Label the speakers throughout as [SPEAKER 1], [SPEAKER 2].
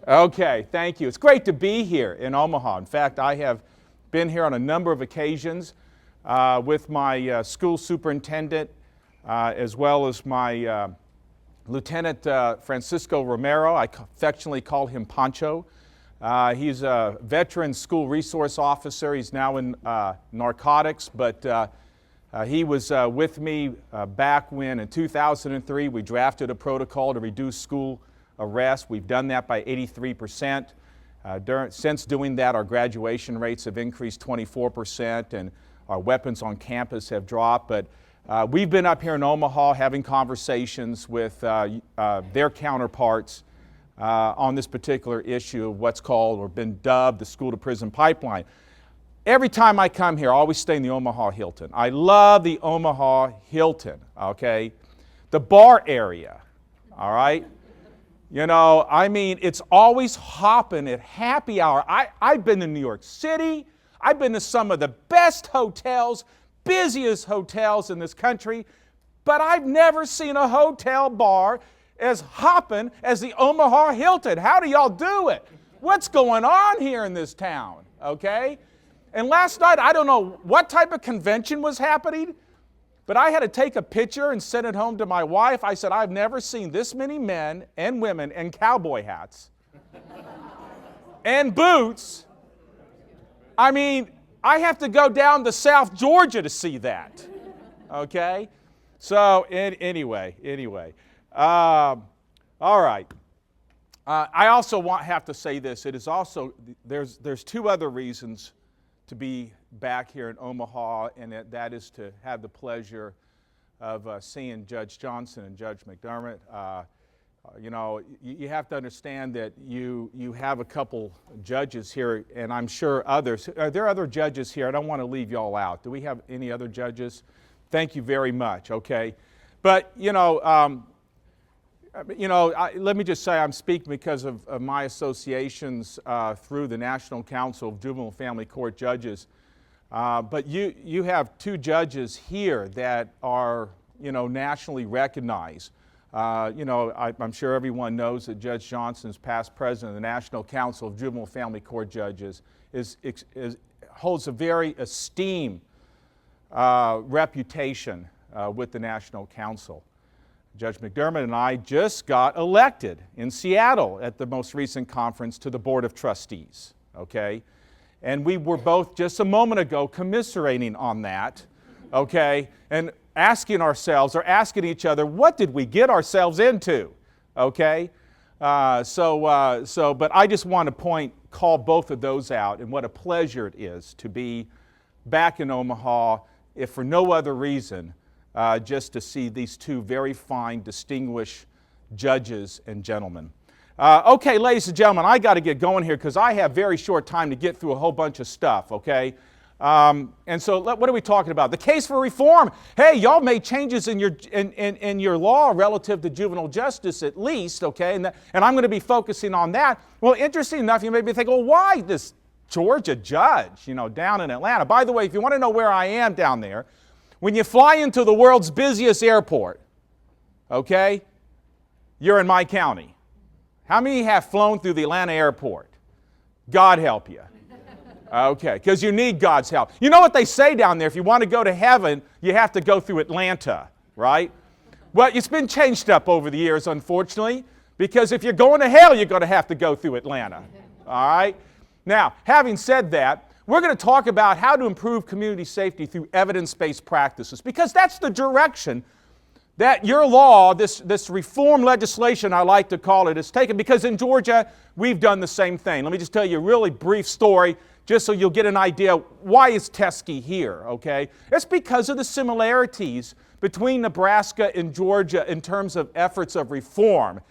[SPEAKER 1] Okay, thank you. It's great to be here in Omaha. In fact, I have been here on a number of occasions with my school superintendent as well as my Lieutenant Francisco Romero. I affectionately call him Pancho. He's a veteran school resource officer. He's now in narcotics, but he was with me back when in 2003 we drafted a protocol to reduce school arrests. We've done that by 83%. Since doing that, our graduation rates have increased 24% and our weapons on campus have dropped. But we've been up here in Omaha having conversations with their counterparts on this particular issue of what's called or been dubbed the school to prison pipeline. Every time I come here, I always stay in the Omaha Hilton. I love the Omaha Hilton, okay? The bar area, all right? You know, I mean, it's always hopping at happy hour. I've been to New York City. I've been to some of the best hotels, busiest hotels in this country, but I've never seen a hotel bar as hopping as the Omaha Hilton. How do y'all do it? What's going on here in this town, okay? And last night, I don't know what type of convention was happening, but I had to take a picture and send it home to my wife. I said, I've never seen this many men and women in cowboy hats and boots. I mean, I have to go down to South Georgia to see that, okay? So anyway. All right. I also have to say this. It is also, there's two other reasons to be back here in Omaha, and that is to have the pleasure of seeing Judge Johnson and Judge McDermott. You know, you have to understand that you have a couple judges here, and I'm sure others. Are there other judges here? I don't want to leave y'all out. Do we have any other judges? Thank you very much, okay? But, let me just say I'm speaking because of my associations through the National Council of Juvenile Family Court Judges. But you have two judges here that are, nationally recognized. I'm sure everyone knows that Judge Johnson is past president of the National Council of Juvenile Family Court Judges, holds a very esteemed reputation with the National Council. Judge McDermott and I just got elected in Seattle at the most recent conference to the Board of Trustees, okay? And we were both just a moment ago commiserating on that, okay? And asking ourselves or asking each other, what did we get ourselves into, okay? But I just want to call both of those out and what a pleasure it is to be back in Omaha, if for no other reason, just to see these two very fine, distinguished judges and gentlemen. Okay, ladies and gentlemen, I got to get going here because I have very short time to get through a whole bunch of stuff, okay? And so what are we talking about? The case for reform. Hey, y'all made changes in your law relative to juvenile justice at least, okay? And I'm going to be focusing on that. Well, interesting enough, you may be thinking, well, why this Georgia judge, down in Atlanta? By the way, if you want to know where I am down there, when you fly into the world's busiest airport, okay, you're in my county. How many have flown through the Atlanta airport? God help you. Okay, because you need God's help. You know what they say down there? If you want to go to heaven, you have to go through Atlanta, right? Well, it's been changed up over the years, unfortunately, because if you're going to hell, you're going to have to go through Atlanta, all right? Now, having said that, we're going to talk about how to improve community safety through evidence-based practices, because that's the direction that your law, this reform legislation, I like to call it, is taken, because in Georgia, we've done the same thing. Let me just tell you a really brief story, just so you'll get an idea why is Teske here, okay? It's because of the similarities between Nebraska and Georgia in terms of efforts of reform.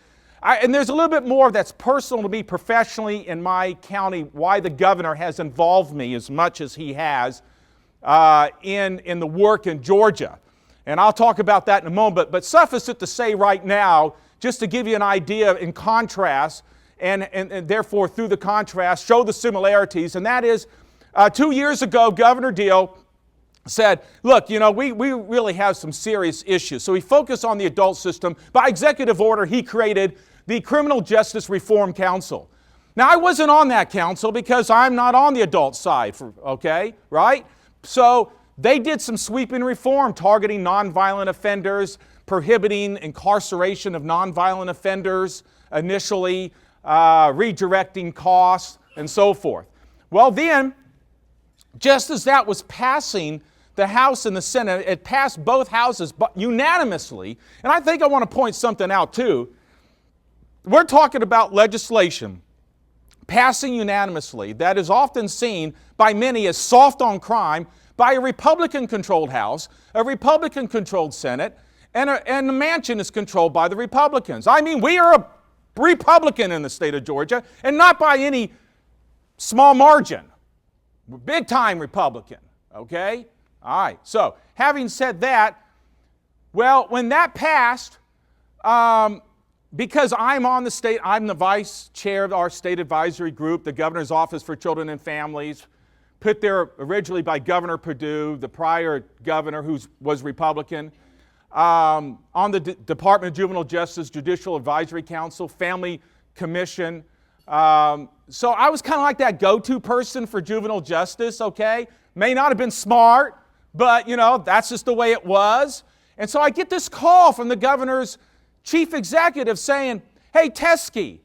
[SPEAKER 1] And there's a little bit more that's personal to me professionally in my county, why the governor has involved me as much as he has in the work in Georgia. And I'll talk about that in a moment, but suffice it to say right now, just to give you an idea in contrast, and therefore through the contrast, show the similarities, and that is 2 years ago, Governor Deal said, look, we really have some serious issues. So he focused on the adult system. By executive order, he created the Criminal Justice Reform Council. Now, I wasn't on that council because I'm not on the adult side, right? So they did some sweeping reform targeting nonviolent offenders, prohibiting incarceration of nonviolent offenders initially, redirecting costs, and so forth. Well, then, just as that was passing the House and the Senate, it passed both houses unanimously, and I think I want to point something out too. We're talking about legislation passing unanimously that is often seen by many as soft on crime by a Republican-controlled House, a Republican-controlled Senate, and the Manchin is controlled by the Republicans. I mean, we are a Republican in the state of Georgia, and not by any small margin. We're big-time Republican, okay? All right, so having said that, well, when that passed, because I'm the vice chair of our state advisory group, the Governor's Office for Children and Families, put there originally by Governor Perdue, the prior governor who was Republican, on the Department of Juvenile Justice, Judicial Advisory Council, Family Commission. So I was kind of like that go-to person for juvenile justice, okay? May not have been smart, but, that's just the way it was. And so I get this call from the governor's chief executive saying, hey, Teske,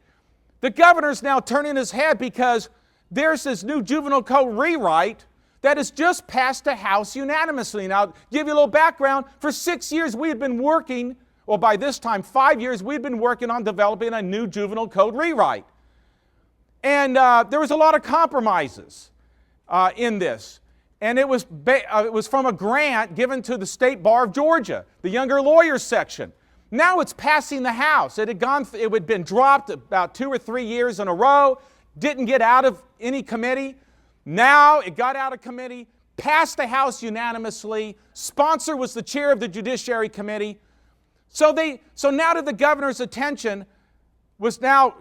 [SPEAKER 1] the governor's now turning his head because there's this new juvenile code rewrite that has just passed the House unanimously. Now, to give you a little background, for 6 years we had been working, well, by this time, 5 years, we had been working on developing a new juvenile code rewrite. And there was a lot of compromises in this. And it was from a grant given to the State Bar of Georgia, the Younger Lawyers section. Now it's passing the House. It had been dropped about 2 or 3 years in a row, didn't get out of any committee. Now it got out of committee, passed the House unanimously. Sponsor was the chair of the Judiciary Committee. So now to the governor's attention was now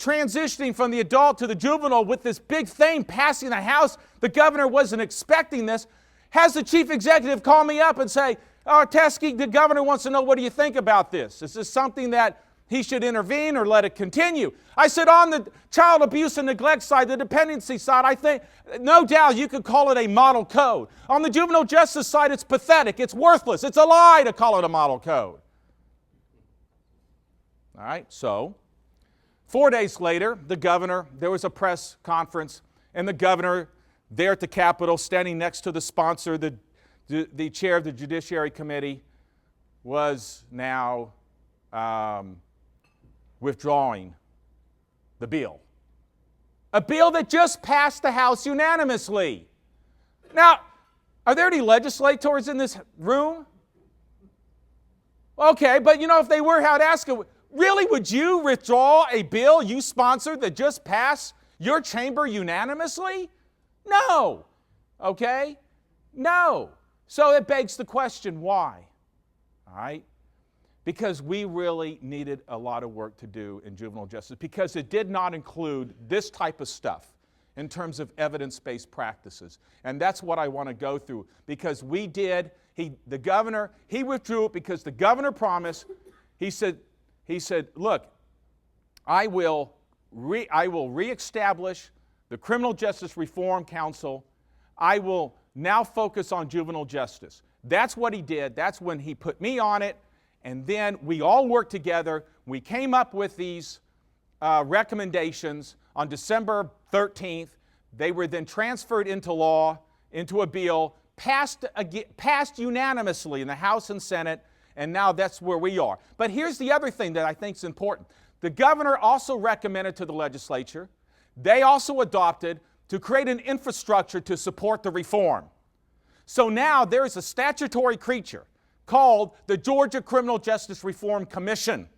[SPEAKER 1] transitioning from the adult to the juvenile with this big thing passing the House. The governor wasn't expecting this. Has the chief executive call me up and say, oh, Teske, the governor wants to know, what do you think about this? Is this something that he should intervene or let it continue? I said, on the child abuse and neglect side, the dependency side, I think, no doubt you could call it a model code. On the juvenile justice side, it's pathetic, it's worthless, it's a lie to call it a model code. All right, so 4 days later, there was a press conference, and the governor there at the Capitol, standing next to the sponsor, the chair of the Judiciary Committee, was now withdrawing the bill. A bill that just passed the House unanimously. Now, are there any legislators in this room? Okay, but if they were, I'd ask them, really, would you withdraw a bill you sponsored that just passed your chamber unanimously? No. Okay? No. So it begs the question, why? All right? Because we really needed a lot of work to do in juvenile justice, because it did not include this type of stuff in terms of evidence-based practices. And that's what I want to go through, because the governor withdrew it because the governor promised, he said, look, I will reestablish the Criminal Justice Reform Council. I will now focus on juvenile justice. That's what he did. That's when he put me on it. And then we all worked together. We came up with these recommendations on December 13th. They were then transferred into law, into a bill, passed unanimously in the House and Senate, and now that's where we are. But here's the other thing that I think is important. The governor also recommended to the legislature, they also adopted, to create an infrastructure to support the reform. So now there is a statutory creature called the Georgia Criminal Justice Reform Commission.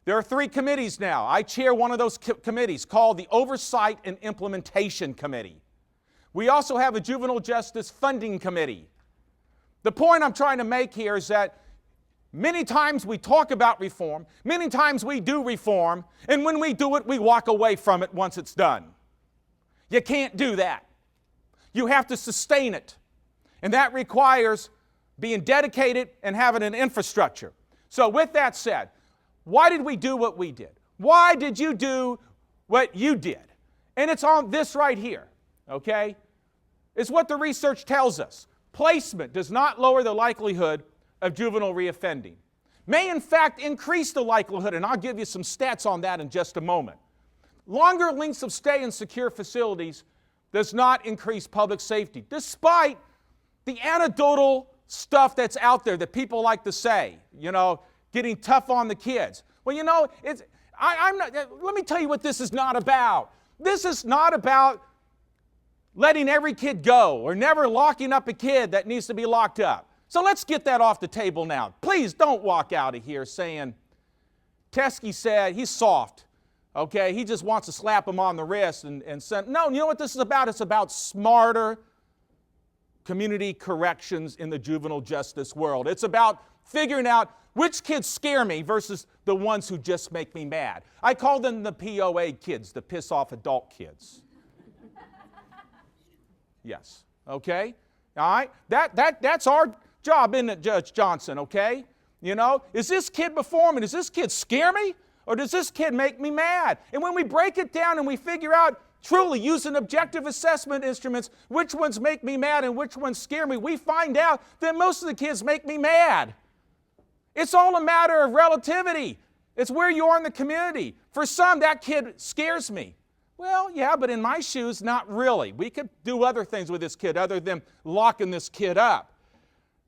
[SPEAKER 1] There are 3 committees now. I chair one of those committees called the Oversight and Implementation Committee. We also have a Juvenile Justice Funding Committee. The point I'm trying to make here is that many times we talk about reform, many times we do reform, and when we do it, we walk away from it once it's done. You can't do that. You have to sustain it. And that requires being dedicated and having an infrastructure. So with that said, why did we do what we did? Why did you do what you did. And it's on this right here, okay? It's what the research tells us. Placement does not lower the likelihood of juvenile reoffending. May in fact increase the likelihood, and I'll give you some stats on that in just a moment. Longer lengths of stay in secure facilities does not increase public safety, despite the anecdotal stuff that's out there that people like to say, you know, getting tough on the kids. Well, you know, let me tell you what this is not about. This is not about letting every kid go or never locking up a kid that needs to be locked up. So let's get that off the table now. Please don't walk out of here saying, Teske said he's soft, okay? He just wants to slap him on the wrist and send. No, you know what this is about? It's about smarter community corrections in the juvenile justice world. It's about figuring out which kids scare me versus the ones who just make me mad. I call them the POA kids, the piss off adult kids. Yes, okay? All right? That's our job, isn't it, Judge Johnson, okay? You know, is this kid before me? Does this kid scare me? Or does this kid make me mad? And when we break it down and we figure out, truly using objective assessment instruments, which ones make me mad and which ones scare me, we find out that most of the kids make me mad. It's all a matter of relativity. It's where you are in the community. For some, that kid scares me. Well, yeah, but in my shoes, not really. We could do other things with this kid other than locking this kid up.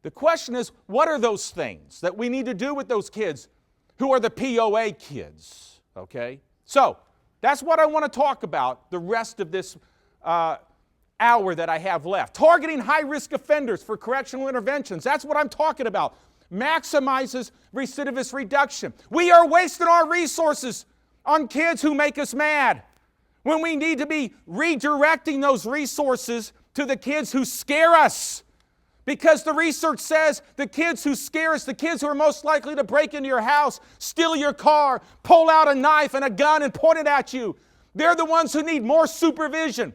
[SPEAKER 1] The question is, what are those things that we need to do with those kids who are the POA kids, okay? So, that's what I want to talk about the rest of this hour that I have left. Targeting high-risk offenders for correctional interventions. That's what I'm talking about. Maximizes recidivist reduction. We are wasting our resources on kids who make us mad when we need to be redirecting those resources to the kids who scare us. Because the research says the kids who scare us, the kids who are most likely to break into your house, steal your car, pull out a knife and a gun and point it at you, they're the ones who need more supervision.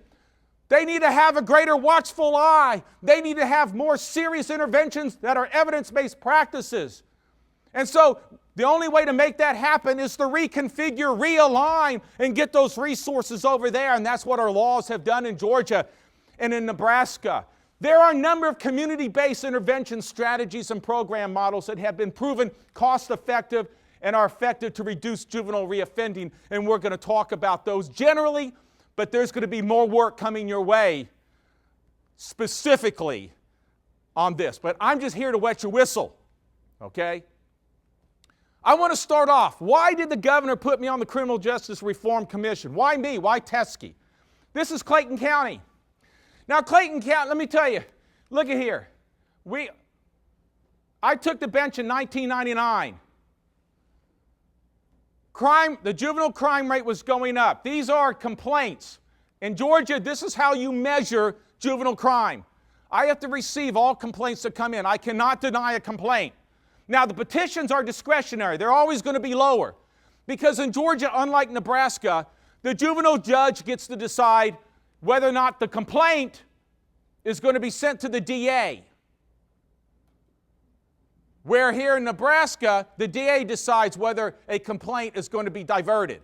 [SPEAKER 1] They need to have a greater watchful eye. They need to have more serious interventions that are evidence-based practices. And so the only way to make that happen is to reconfigure, realign, and get those resources over there. And that's what our laws have done in Georgia and in Nebraska. There are a number of community-based intervention strategies and program models that have been proven cost-effective and are effective to reduce juvenile reoffending, and we're going to talk about those generally, but there's going to be more work coming your way specifically on this. But I'm just here to wet your whistle, okay? I want to start off. Why did the governor put me on the Criminal Justice Reform Commission? Why me? Why Teske? This is Clayton County. Now, Clayton County, let me tell you, look at here. I took the bench in 1999. The juvenile crime rate was going up. These are complaints. In Georgia, this is how you measure juvenile crime. I have to receive all complaints that come in. I cannot deny a complaint. Now, the petitions are discretionary. They're always going to be lower. Because in Georgia, unlike Nebraska, the juvenile judge gets to decide whether or not the complaint is going to be sent to the DA. Where here in Nebraska, the DA decides whether a complaint is going to be diverted.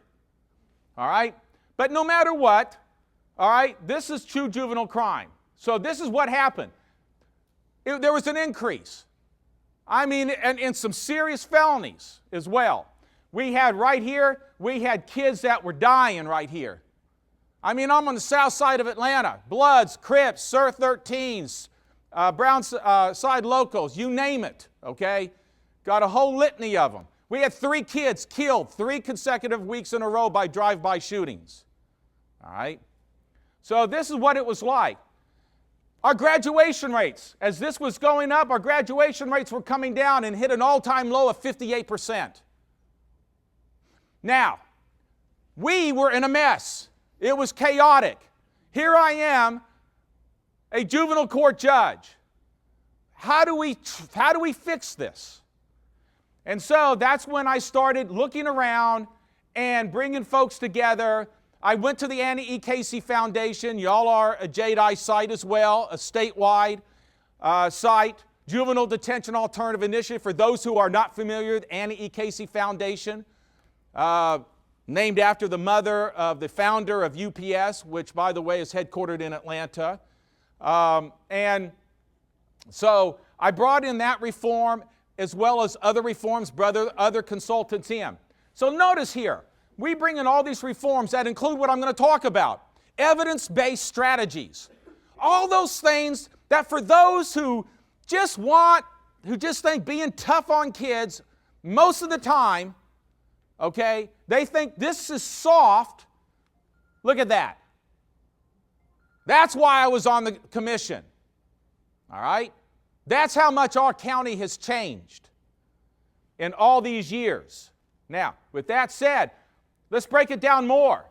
[SPEAKER 1] All right? But no matter what, all right, this is true juvenile crime. So this is what happened. There was an increase. I mean, and some serious felonies as well. We had right here, we had kids that were dying right here. I mean, I'm on the south side of Atlanta. Bloods, Crips, Sir 13s, Brown side locals, you name it, okay? Got a whole litany of them. We had 3 kids killed 3 consecutive weeks in a row by drive-by shootings. All right? So this is what it was like. Our graduation rates, as this was going up, our graduation rates were coming down and hit an all-time low of 58%. Now, we were in a mess. It was chaotic. Here I am, a juvenile court judge. How do we fix this? And so that's when I started looking around and bringing folks together. I went to the Annie E. Casey Foundation. Y'all are a JDI site as well, a statewide site, Juvenile Detention Alternative Initiative. For those who are not familiar with Annie E. Casey Foundation, named after the mother of the founder of UPS, which, by the way, is headquartered in Atlanta. And so I brought in that reform as well as other reforms, other consultants in. So notice here, we bring in all these reforms that include what I'm going to talk about. Evidence-based strategies. All those things that for those who just think being tough on kids most of the time, okay, they think this is soft. Look at that. That's why I was on the commission. All right? That's how much our county has changed in all these years. Now, with that said, let's break it down more,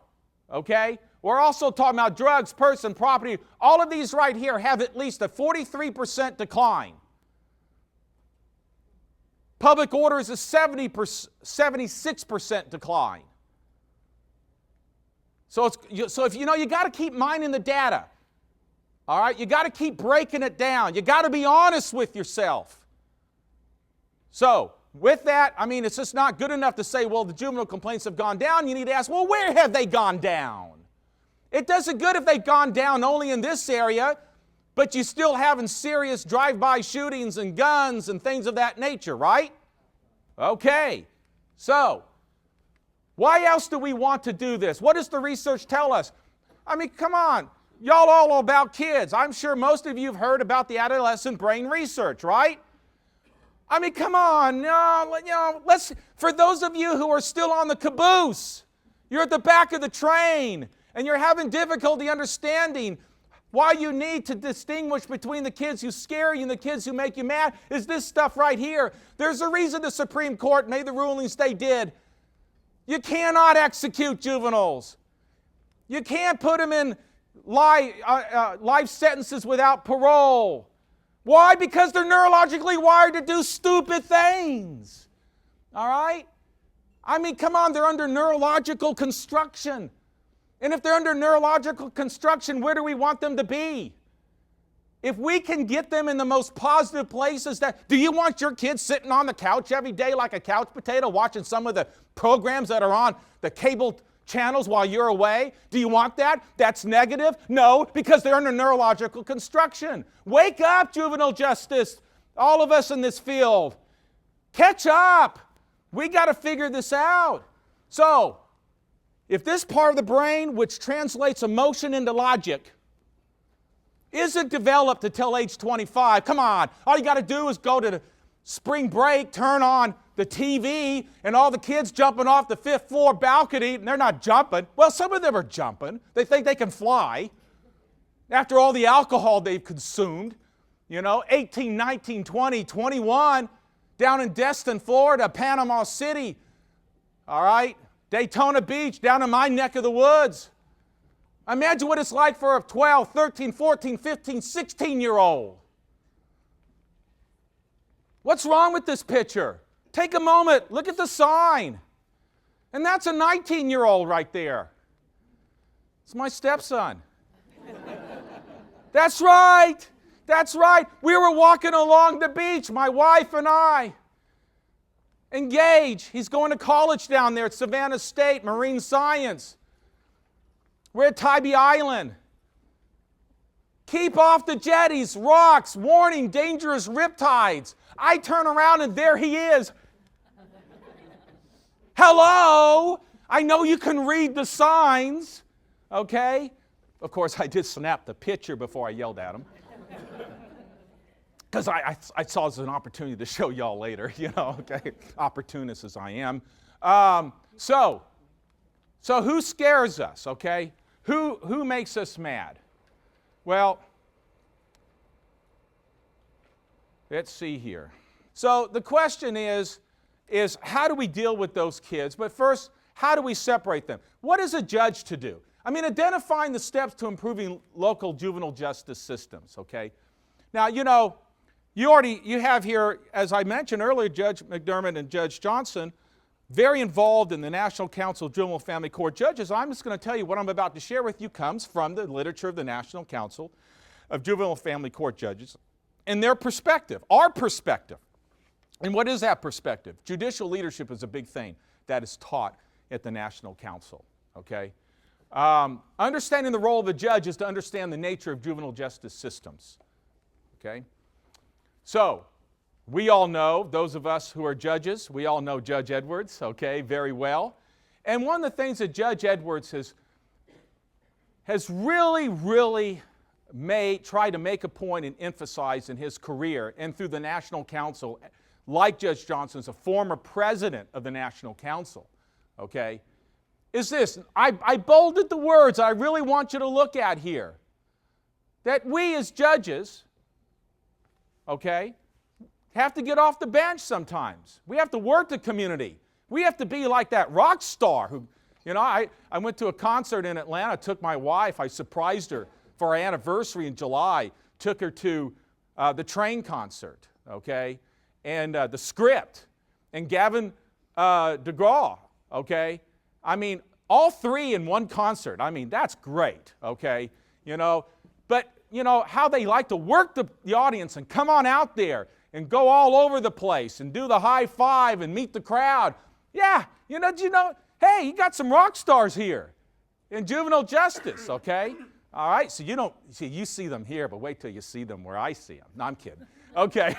[SPEAKER 1] okay? We're also talking about drugs, person, property. All of these right here have at least a 43% decline. Public order is a 76% decline. So if you got to keep mining the data. All right, you got to keep breaking it down. You got to be honest with yourself. So, with that, I mean, it's just not good enough to say, well, the juvenile complaints have gone down. You need to ask, well, where have they gone down? It doesn't good if they've gone down only in this area, but you're still having serious drive-by shootings and guns and things of that nature, right? Okay, so why else do we want to do this? What does the research tell us? I mean, come on. Y'all all know about kids. I'm sure most of you have heard about the adolescent brain research, right? I mean, come on. For those of you who are still on the caboose, you're at the back of the train, and you're having difficulty understanding why you need to distinguish between the kids who scare you and the kids who make you mad, is this stuff right here. There's a reason the Supreme Court made the rulings they did. You cannot execute juveniles. You can't put them in life sentences without parole. Why? Because they're neurologically wired to do stupid things. All right? I mean, come on, they're under neurological construction. And if they're under neurological construction, where do we want them to be? If we can get them in the most positive places, do you want your kids sitting on the couch every day like a couch potato watching some of the programs that are on the cable channels while you're away? Do you want that? That's negative? No, because they're under neurological construction. Wake up, juvenile justice, all of us in this field. Catch up. We got to figure this out. So, if this part of the brain, which translates emotion into logic, isn't developed until age 25, come on, all you got to do is go to the spring break, turn on the TV, and all the kids jumping off the 5th floor balcony, and they're not jumping. Well, some of them are jumping. They think they can fly after all the alcohol they've consumed. 18, 19, 20, 21, down in Destin, Florida, Panama City, all right, Daytona Beach, down in my neck of the woods. Imagine what it's like for a 12, 13, 14, 15, 16-year-old. What's wrong with this picture? Take a moment, look at the sign. And that's a 19-year-old right there. It's my stepson. That's right. That's right. We were walking along the beach, my wife and I. Engage. He's going to college down there at Savannah State, Marine Science. We're at Tybee Island. Keep off the jetties, rocks, warning, dangerous riptides. I turn around and there he is. Hello? I know you can read the signs, okay? Of course, I did snap the picture before I yelled at him. Because I saw it as an opportunity to show y'all later, okay? Opportunist as I am. So who scares us, okay? Who makes us mad? Well, let's see here. So the question is how do we deal with those kids? But first, how do we separate them? What is a judge to do? I mean, identifying the steps to improving local juvenile justice systems, okay? Now, you have here, as I mentioned earlier, Judge McDermott and Judge Johnson, very involved in the National Council of Juvenile Family Court Judges. I'm just going to tell you what I'm about to share with you comes from the literature of the National Council of Juvenile Family Court Judges and their perspective, our perspective. And what is that perspective? Judicial leadership is a big thing that is taught at the National Council, okay? Understanding the role of the judge is to understand the nature of juvenile justice systems, okay? So, we all know, those of us who are judges, we all know Judge Edwards, okay, very well. And one of the things that Judge Edwards has really tried to make a point and emphasize in his career and through the National Council, like Judge Johnson, is a former president of the National Council, okay, is this. I bolded the words I really want you to look at here. That we as judges, okay, have to get off the bench sometimes. We have to work the community. We have to be like that rock star who, you know, I went to a concert in Atlanta, took my wife, I surprised her for our anniversary in July, took her to the Train concert, okay, and the Script, and Gavin DeGraw, okay. I mean, all three in one concert. I mean, that's great, okay, you know. But, you know, how they like to work the audience and come on out there and go all over the place and do the high five and meet the crowd. Yeah, you know, hey, you got some rock stars here in juvenile justice, okay? All right, so you see them here, but wait till you see them where I see them. No, I'm kidding. Okay.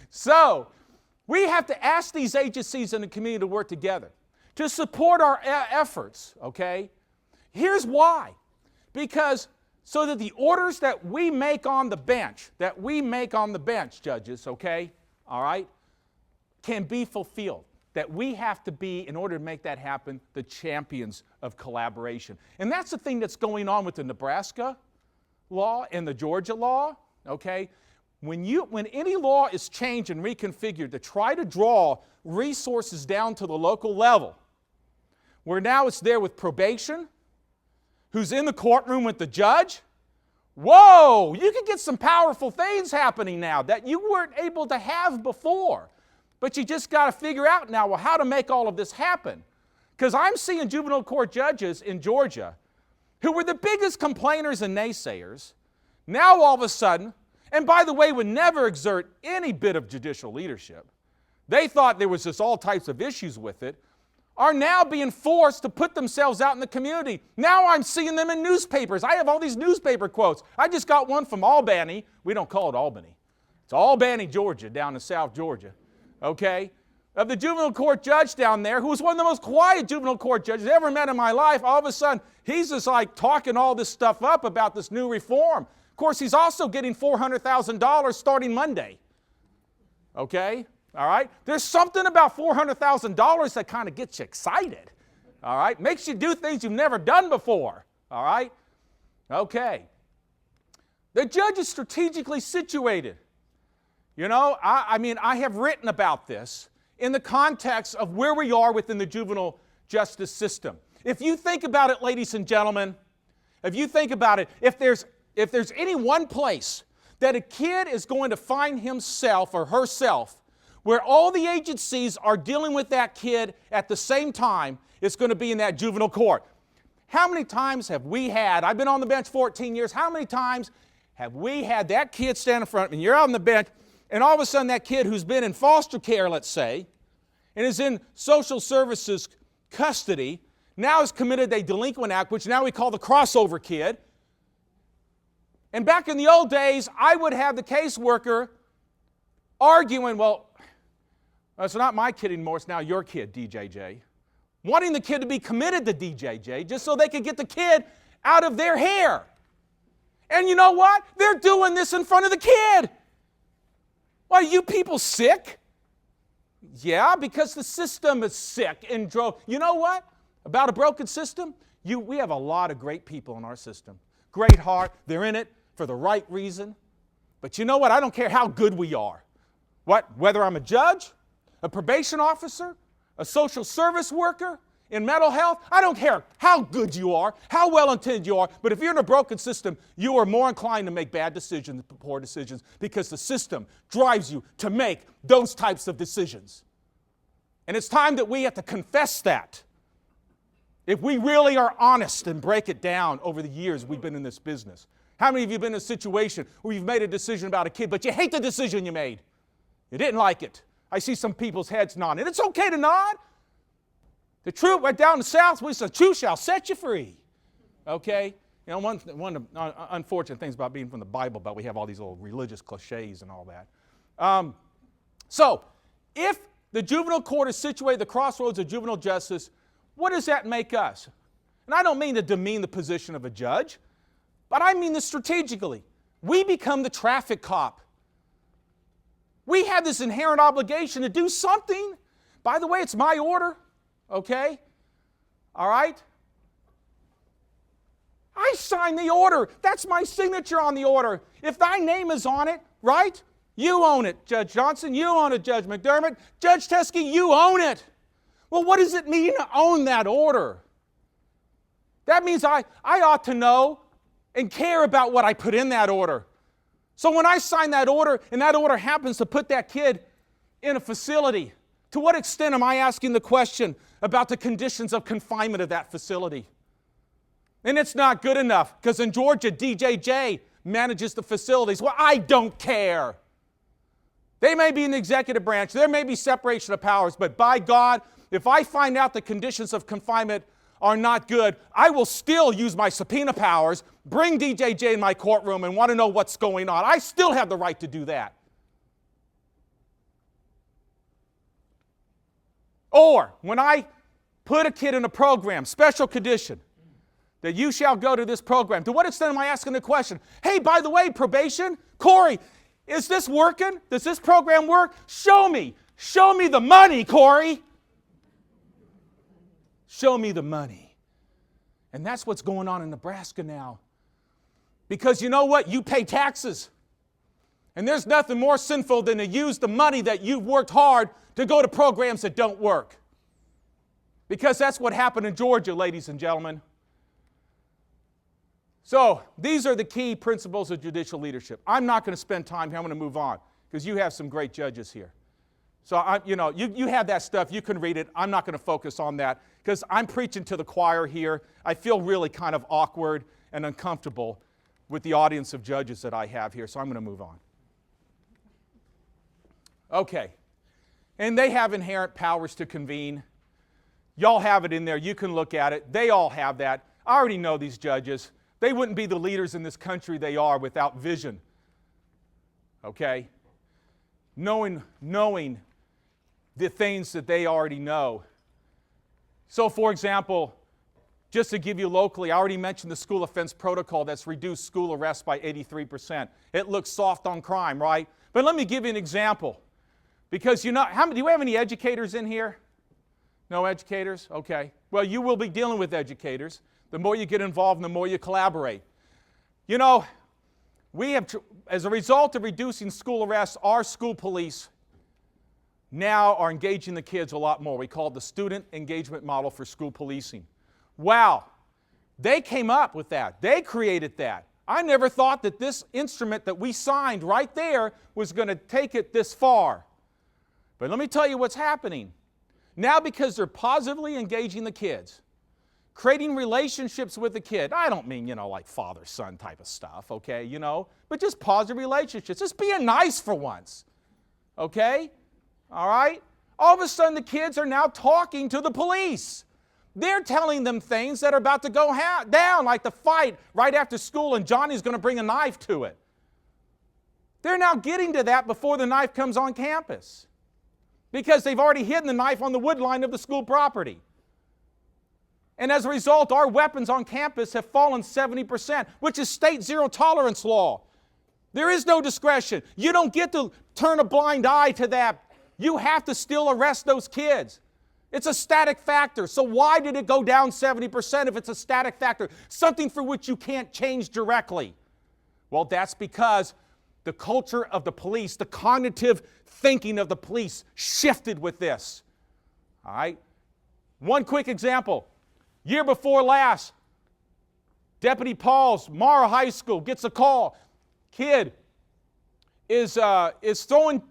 [SPEAKER 1] So, we have to ask these agencies in the community to work together to support our efforts, okay? Here's why. Because so that the orders that we make on the bench, judges, okay, all right, can be fulfilled. That we have to be, in order to make that happen, the champions of collaboration. And that's the thing that's going on with the Nebraska law and the Georgia law, okay? When any law is changed and reconfigured to try to draw resources down to the local level, where now it's there with probation, who's in the courtroom with the judge, whoa, you can get some powerful things happening now that you weren't able to have before. But you just got to figure out now, well, how to make all of this happen. Because I'm seeing juvenile court judges in Georgia who were the biggest complainers and naysayers, now all of a sudden, and by the way, would never exert any bit of judicial leadership. They thought there was just all types of issues with it, are now being forced to put themselves out in the community. Now I'm seeing them in newspapers. I have all these newspaper quotes. I just got one from Albany. We don't call it Albany. It's Albany, Georgia, down in South Georgia, okay, of the juvenile court judge down there who was one of the most quiet juvenile court judges I ever met in my life. All of a sudden, he's just like talking all this stuff up about this new reform. Of course, he's also getting $400,000 starting Monday, okay? All right? There's something about $400,000 that kind of gets you excited, all right? Makes you do things you've never done before, all right? Okay. The judge is strategically situated. You know, I mean, I have written about this in the context of where we are within the juvenile justice system. If you think about it, ladies and gentlemen, if you think about it, if there's any one place that a kid is going to find himself or herself where all the agencies are dealing with that kid at the same time, it's going to be in that juvenile court. How many times have we had, I've been on the bench 14 years, how many times have we had that kid stand in front of me, you're out on the bench, and all of a sudden that kid who's been in foster care, let's say, and is in social services custody, now has committed a delinquent act, which now we call the crossover kid. And back in the old days, I would have the caseworker arguing, well, it's not my kid anymore, it's now your kid, DJJ. Wanting the kid to be committed to DJJ just so they could get the kid out of their hair. And you know what? They're doing this in front of the kid. Why, are you people sick? Yeah, because the system is sick and you know what? About a broken system? We have a lot of great people in our system. Great heart. They're in it for the right reason. But you know what? I don't care how good we are. Whether I'm a judge, a probation officer, a social service worker, in mental health, I don't care how good you are, how well-intended you are, but if you're in a broken system, you are more inclined to make bad decisions, poor decisions, because the system drives you to make those types of decisions. And it's time that we have to confess that. If we really are honest and break it down over the years we've been in this business. How many of you have been in a situation where you've made a decision about a kid, but you hate the decision you made? You didn't like it. I see some people's heads nodding. And it's okay to nod. The truth went down south. We said, truth shall set you free. Okay? You know, one of the unfortunate things about being from the Bible, but we have all these little religious cliches and all that. So, if the juvenile court is situated at the crossroads of juvenile justice, what does that make us? And I don't mean to demean the position of a judge, but I mean this strategically. We become the traffic cop. We have this inherent obligation to do something. By the way, it's my order, okay? All right? I sign the order. That's my signature on the order. If thy name is on it, right? You own it, Judge Johnson. You own it, Judge McDermott. Judge Teske, you own it. Well, what does it mean to own that order? That means I ought to know and care about what I put in that order. So when I sign that order, and that order happens to put that kid in a facility, to what extent am I asking the question about the conditions of confinement of that facility? And it's not good enough, because in Georgia, DJJ manages the facilities. Well, I don't care. They may be in the executive branch, there may be separation of powers, but by God, if I find out the conditions of confinement are not good, I will still use my subpoena powers, bring DJJ in my courtroom and want to know what's going on. I still have the right to do that. Or, when I put a kid in a program, special condition, that you shall go to this program, to what extent am I asking the question, hey, by the way, probation, Corey, is this working? Does this program work? Show me. Show me the money, Corey. Show me the money. And that's what's going on in Nebraska now. Because you know what? You pay taxes. And there's nothing more sinful than to use the money that you've worked hard to go to programs that don't work. Because that's what happened in Georgia, ladies and gentlemen. So, these are the key principles of judicial leadership. I'm not going to spend time here. I'm going to move on because you have some great judges here. So, you have that stuff. You can read it. I'm not going to focus on that because I'm preaching to the choir here. I feel really kind of awkward and uncomfortable with the audience of judges that I have here, so I'm going to move on. Okay. And they have inherent powers to convene. Y'all have it in there. You can look at it. They all have that. I already know these judges. They wouldn't be the leaders in this country they are without vision. Okay? Knowing the things that they already know. So, for example, just to give you locally, I already mentioned the school offense protocol that's reduced school arrests by 83%. It looks soft on crime, right? But let me give you an example. Because do you have any educators in here? No educators? Okay. Well, you will be dealing with educators. The more you get involved, the more you collaborate. You know, we have, as a result of reducing school arrests, our school police now are engaging the kids a lot more. We call it the student engagement model for school policing. Wow. They came up with that. They created that. I never thought that this instrument that we signed right there was going to take it this far. But let me tell you what's happening. Now, because they're positively engaging the kids, creating relationships with the kid. I don't mean, like father-son type of stuff, okay, but just positive relationships. Just being nice for once, okay? All right? All of a sudden, the kids are now talking to the police. They're telling them things that are about to go down, like the fight right after school and Johnny's going to bring a knife to it. They're now getting to that before the knife comes on campus because they've already hidden the knife on the wood line of the school property. And as a result, our weapons on campus have fallen 70%, which is state zero tolerance law. There is no discretion. You don't get to turn a blind eye to that. You have to still arrest those kids. It's a static factor. So why did it go down 70% if it's a static factor? Something for which you can't change directly. Well, that's because the culture of the police, the cognitive thinking of the police shifted with this. All right? One quick example. Year before last, Deputy Pauls, Mara High School, gets a call. Kid is throwing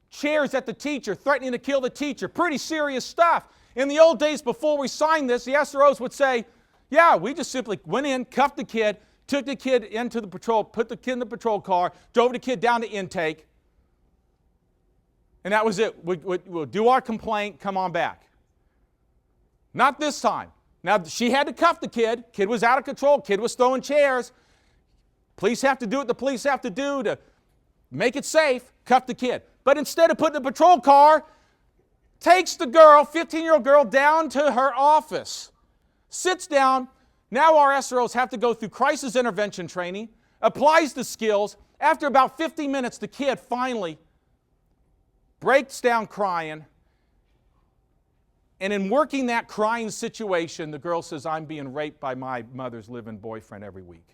[SPEAKER 1] chairs at the teacher, threatening to kill the teacher. Pretty serious stuff. In the old days before we signed this, the SROs would say, yeah, we just simply went in, cuffed the kid, took the kid into the patrol, put the kid in the patrol car, drove the kid down to intake, and that was it. We'll do our complaint, come on back. Not this time. Now, she had to cuff the kid. Kid was out of control. Kid was throwing chairs. Police have to do what the police have to do to make it safe. Cuff the kid. But instead of putting a patrol car, takes the girl, 15-year-old girl, down to her office. Sits down. Now our SROs have to go through crisis intervention training. Applies the skills. After about 15 minutes, the kid finally breaks down crying. And in working that crying situation, the girl says, I'm being raped by my mother's living boyfriend every week.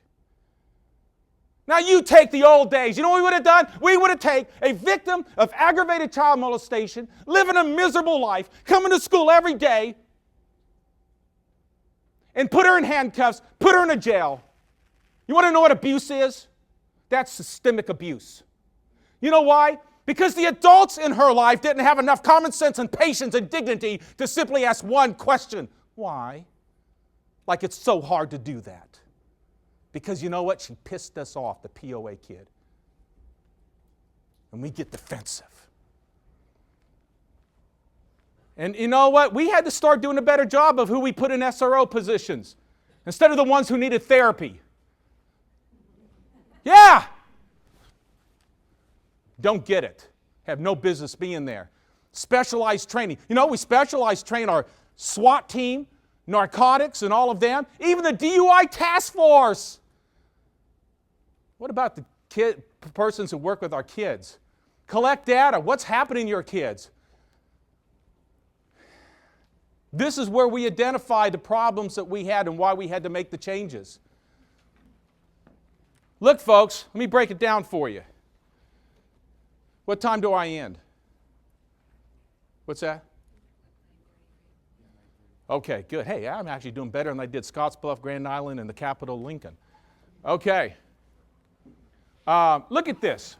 [SPEAKER 1] Now you take the old days. You know what we would have done? We would have taken a victim of aggravated child molestation, living a miserable life, coming to school every day, and put her in handcuffs, put her in a jail. You want to know what abuse is? That's systemic abuse. You know why? Because the adults in her life didn't have enough common sense and patience and dignity to simply ask one question. Why? Like it's so hard to do that. Because you know what? She pissed us off, the POA kid. And we get defensive. And you know what? We had to start doing a better job of who we put in SRO positions instead of the ones who needed therapy. Yeah! Don't get it. Have no business being there. Specialized training. You know, we specialized train our SWAT team, narcotics and all of them, even the DUI task force. What about the persons who work with our kids? Collect data. What's happening to your kids? This is where we identified the problems that we had and why we had to make the changes. Look, folks, let me break it down for you. What time do I end? What's that? Okay, good. Hey, I'm actually doing better than I did Scottsbluff, Grand Island, and the Capitol, Lincoln. Okay. Look at this.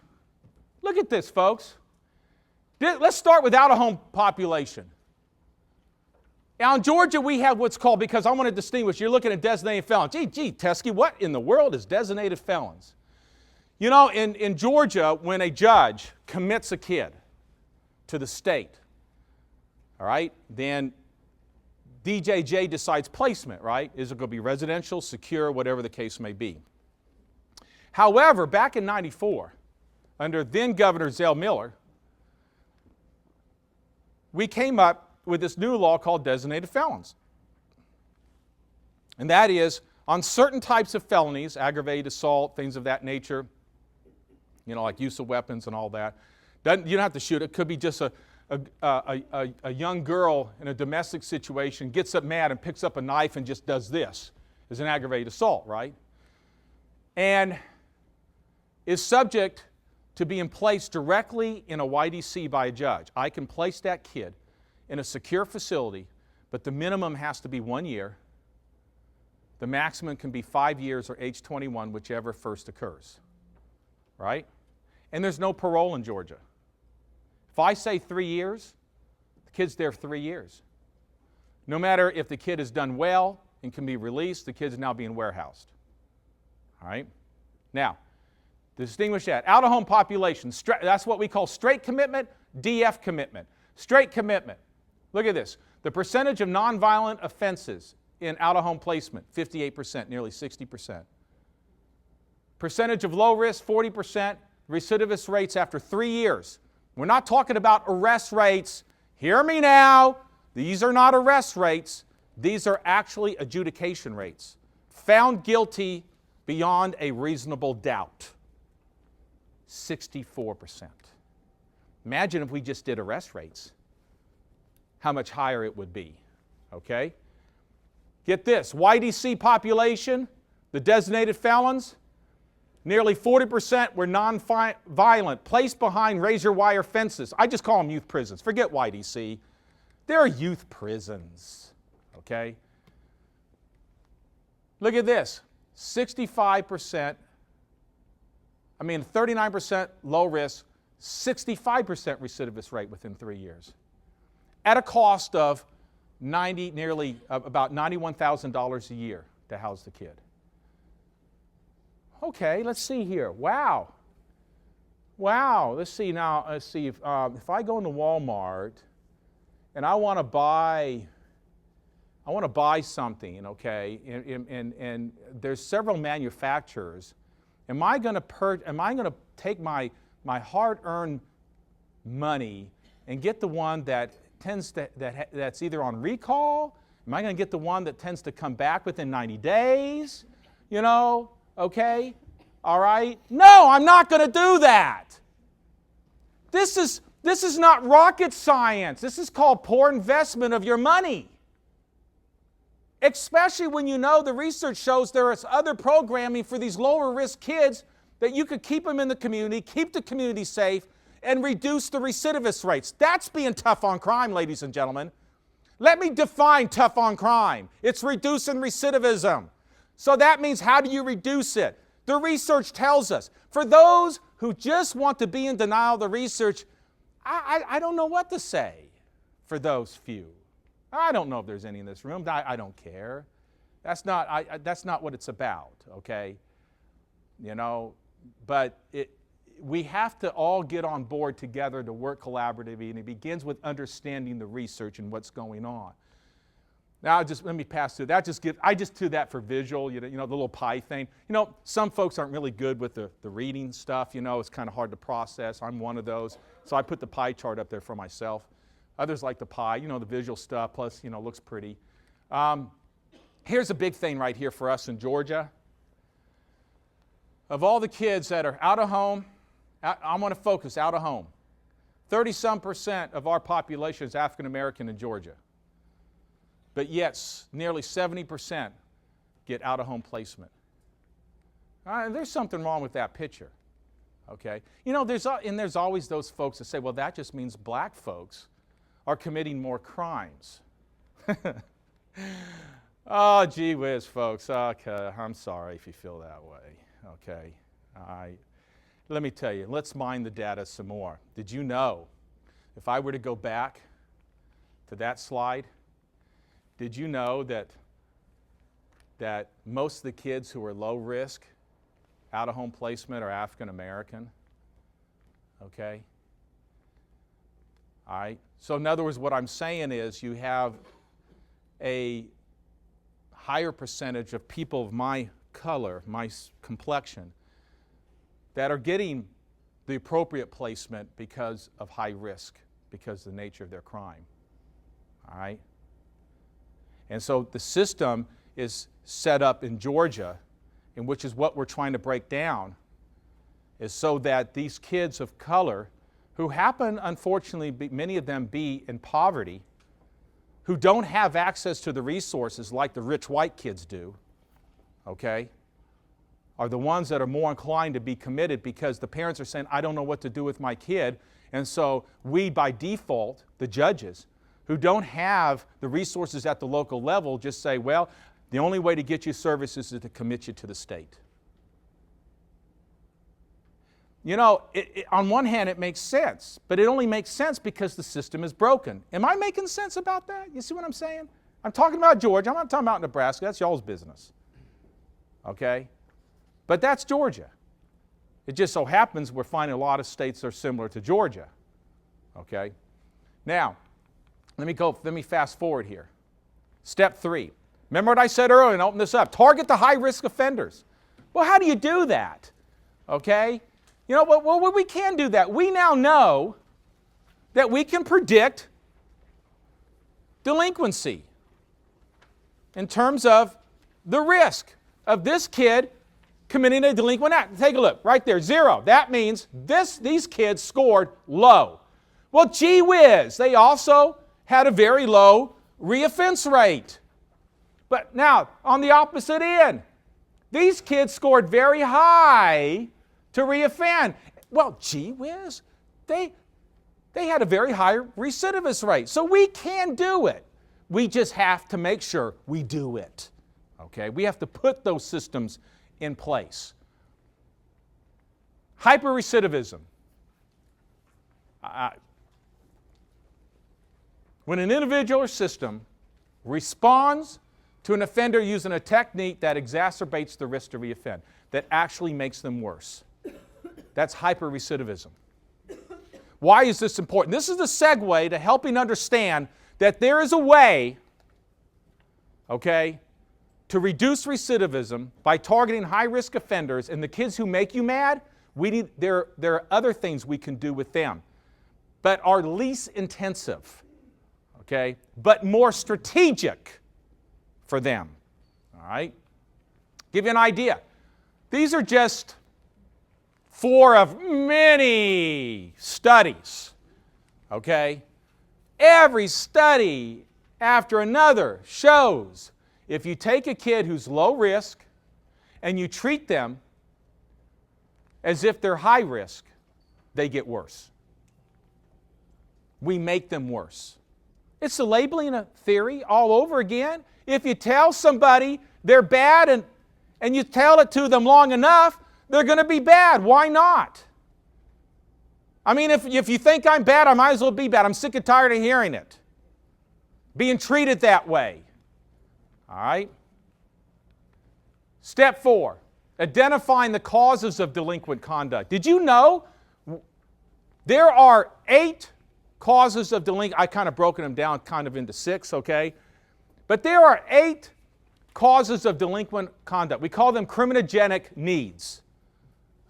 [SPEAKER 1] Look at this, folks. Let's start with out-of-home population. Now, in Georgia, we have what's called, because I want to distinguish, you're looking at designated felons. Gee, Teske, what in the world is designated felons? You know, in Georgia, when a judge commits a kid to the state, all right, then DJJ decides placement, right? Is it going to be residential, secure, whatever the case may be. However, back in '94, under then Governor Zell Miller, we came up with this new law called designated felons. And that is, on certain types of felonies, aggravated assault, things of that nature, you know, like use of weapons and all that. You don't have to shoot. It could be just a young girl in a domestic situation gets up mad and picks up a knife and just does this. Is an aggravated assault, right? And is subject to being placed directly in a YDC by a judge. I can place that kid in a secure facility, but the minimum has to be 1 year. The maximum can be 5 years or age 21, whichever first occurs, right? And there's no parole in Georgia. If I say 3 years, the kid's there 3 years. No matter if the kid has done well and can be released, the kid's now being warehoused, all right? Now, to distinguish that, out-of-home population, that's what we call straight commitment, DF commitment. Straight commitment. Look at this. The percentage of nonviolent offenses in out-of-home placement, 58%, nearly 60%. Percentage of low risk, 40%. Recidivist rates after 3 years. We're not talking about arrest rates. Hear me now. These are not arrest rates. These are actually adjudication rates. Found guilty beyond a reasonable doubt. 64%. Imagine if we just did arrest rates. How much higher it would be, okay? Get this, YDC population, the designated felons, nearly 40% were non-violent, placed behind razor wire fences. I just call them youth prisons. Forget YDC. They're youth prisons, okay? Look at this, 39% low risk, 65% recidivist rate within 3 years. At a cost of about $91,000 a year to house the kid. Okay, let's see here. Wow. Let's see now. Let's see if I go into Walmart and I want to buy I want to buy something, okay, and there's several manufacturers. Am I going to take my hard-earned money and get the one that that's either on recall? Am I going to get the one that tends to come back within 90 days? You know, okay, all right? No, I'm not going to do that. This is not rocket science. This is called poor investment of your money. Especially when you know the research shows there is other programming for these lower risk kids that you could keep them in the community, keep the community safe, and reduce the recidivist rates. That's being tough on crime, ladies and gentlemen. Let me define tough on crime. It's reducing recidivism. So that means, how do you reduce it? The research tells us. For those who just want to be in denial of the research, I don't know what to say for those few. I don't know if there's any in this room. I don't care. That's not what it's about, okay? You know, but we have to all get on board together to work collaboratively, and it begins with understanding the research and what's going on. Now, let me pass through that. I just do that for visual, you know, the little pie thing. You know, some folks aren't really good with the reading stuff. You know, it's kind of hard to process. I'm one of those. So I put the pie chart up there for myself. Others like the pie, you know, the visual stuff, plus, you know, looks pretty. Here's a big thing right here for us in Georgia. Of all the kids that are out of home, I want to focus out of home. 30-some% of our population is African American in Georgia. But yet, nearly 70% get out of home placement. There's something wrong with that picture. Okay? You know, there's always those folks that say, well, that just means black folks are committing more crimes. Oh, gee whiz, folks. Okay, I'm sorry if you feel that way. Okay? Let me tell you, let's mine the data some more. Did you know, if I were to go back to that slide, did you know that most of the kids who are low risk, out of home placement, are African American? Okay? All right? So in other words, what I'm saying is you have a higher percentage of people of my color, my complexion, that are getting the appropriate placement because of high risk, because of the nature of their crime. All right? And so the system is set up in Georgia, and which is what we're trying to break down, is so that these kids of color, who happen, unfortunately, many of them be in poverty, who don't have access to the resources like the rich white kids do, okay, are the ones that are more inclined to be committed, because the parents are saying, I don't know what to do with my kid. And so we, by default, the judges, who don't have the resources at the local level, just say, well, the only way to get you services is to commit you to the state. You know, on one hand, it makes sense, but it only makes sense because the system is broken. Am I making sense about that? You see what I'm saying? I'm talking about Georgia. I'm not talking about Nebraska. That's y'all's business. Okay? But that's Georgia. It just so happens we're finding a lot of states that are similar to Georgia. Okay? Now, let me fast forward here. Step 3. Remember what I said earlier, and open this up. Target the high-risk offenders. Well, how do you do that? Okay? You know, well, we can do that. We now know that we can predict delinquency in terms of the risk of this kid committing a delinquent act. Take a look, right there, 0. That means these kids scored low. Well, gee whiz, they also had a very low reoffense rate. But now, on the opposite end, these kids scored very high to reoffend. Well, gee whiz, they had a very high recidivist rate. So we can do it. We just have to make sure we do it. Okay? We have to put those systems in place. Hyper-recidivism. When an individual or system responds to an offender using a technique that exacerbates the risk to reoffend, that actually makes them worse. That's hyper-recidivism. Why is this important? This is the segue to helping understand that there is a way okay, to reduce recidivism by targeting high-risk offenders and the kids who make you mad, there are other things we can do with them, but are least intensive, okay, but more strategic for them, all right? Give you an idea. These are just 4 of many studies, okay? Every study after another shows if you take a kid who's low risk and you treat them as if they're high risk, they get worse. We make them worse. It's the labeling theory all over again. If you tell somebody they're bad and you tell it to them long enough, they're going to be bad. Why not? I mean, if you think I'm bad, I might as well be bad. I'm sick and tired of hearing it. Being treated that way. All right? Step 4, identifying the causes of delinquent conduct. Did you know there are 8 causes of delinquent? I kind of broken them down kind of into 6, okay? But there are 8 causes of delinquent conduct. We call them criminogenic needs,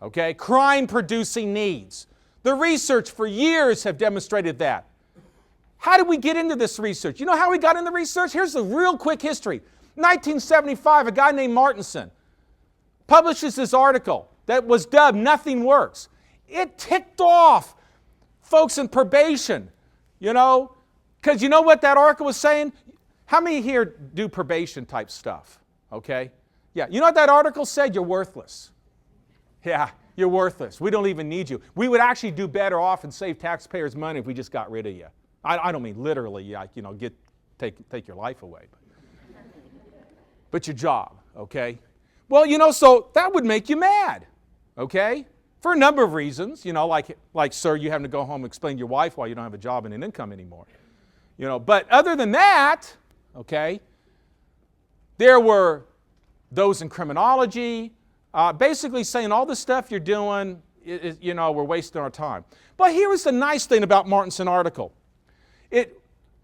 [SPEAKER 1] okay? Crime-producing needs. The research for years have demonstrated that. How did we get into this research? You know how we got into research? Here's the real quick history. 1975, a guy named Martinson publishes this article that was dubbed "Nothing Works." It ticked off folks in probation, you know, because you know what that article was saying? How many here do probation type stuff? Okay? Yeah, you know what that article said? You're worthless. Yeah, you're worthless. We don't even need you. We would actually do better off and save taxpayers money if we just got rid of you. I don't mean literally, like, you know, take your life away. But your job, okay? Well, you know, so that would make you mad, okay? For a number of reasons, you know, like sir, you having to go home and explain to your wife why you don't have a job and an income anymore. You know, but other than that, okay, there were those in criminology, basically saying all the stuff you're doing, you know, we're wasting our time. But here was the nice thing about Martinson's article.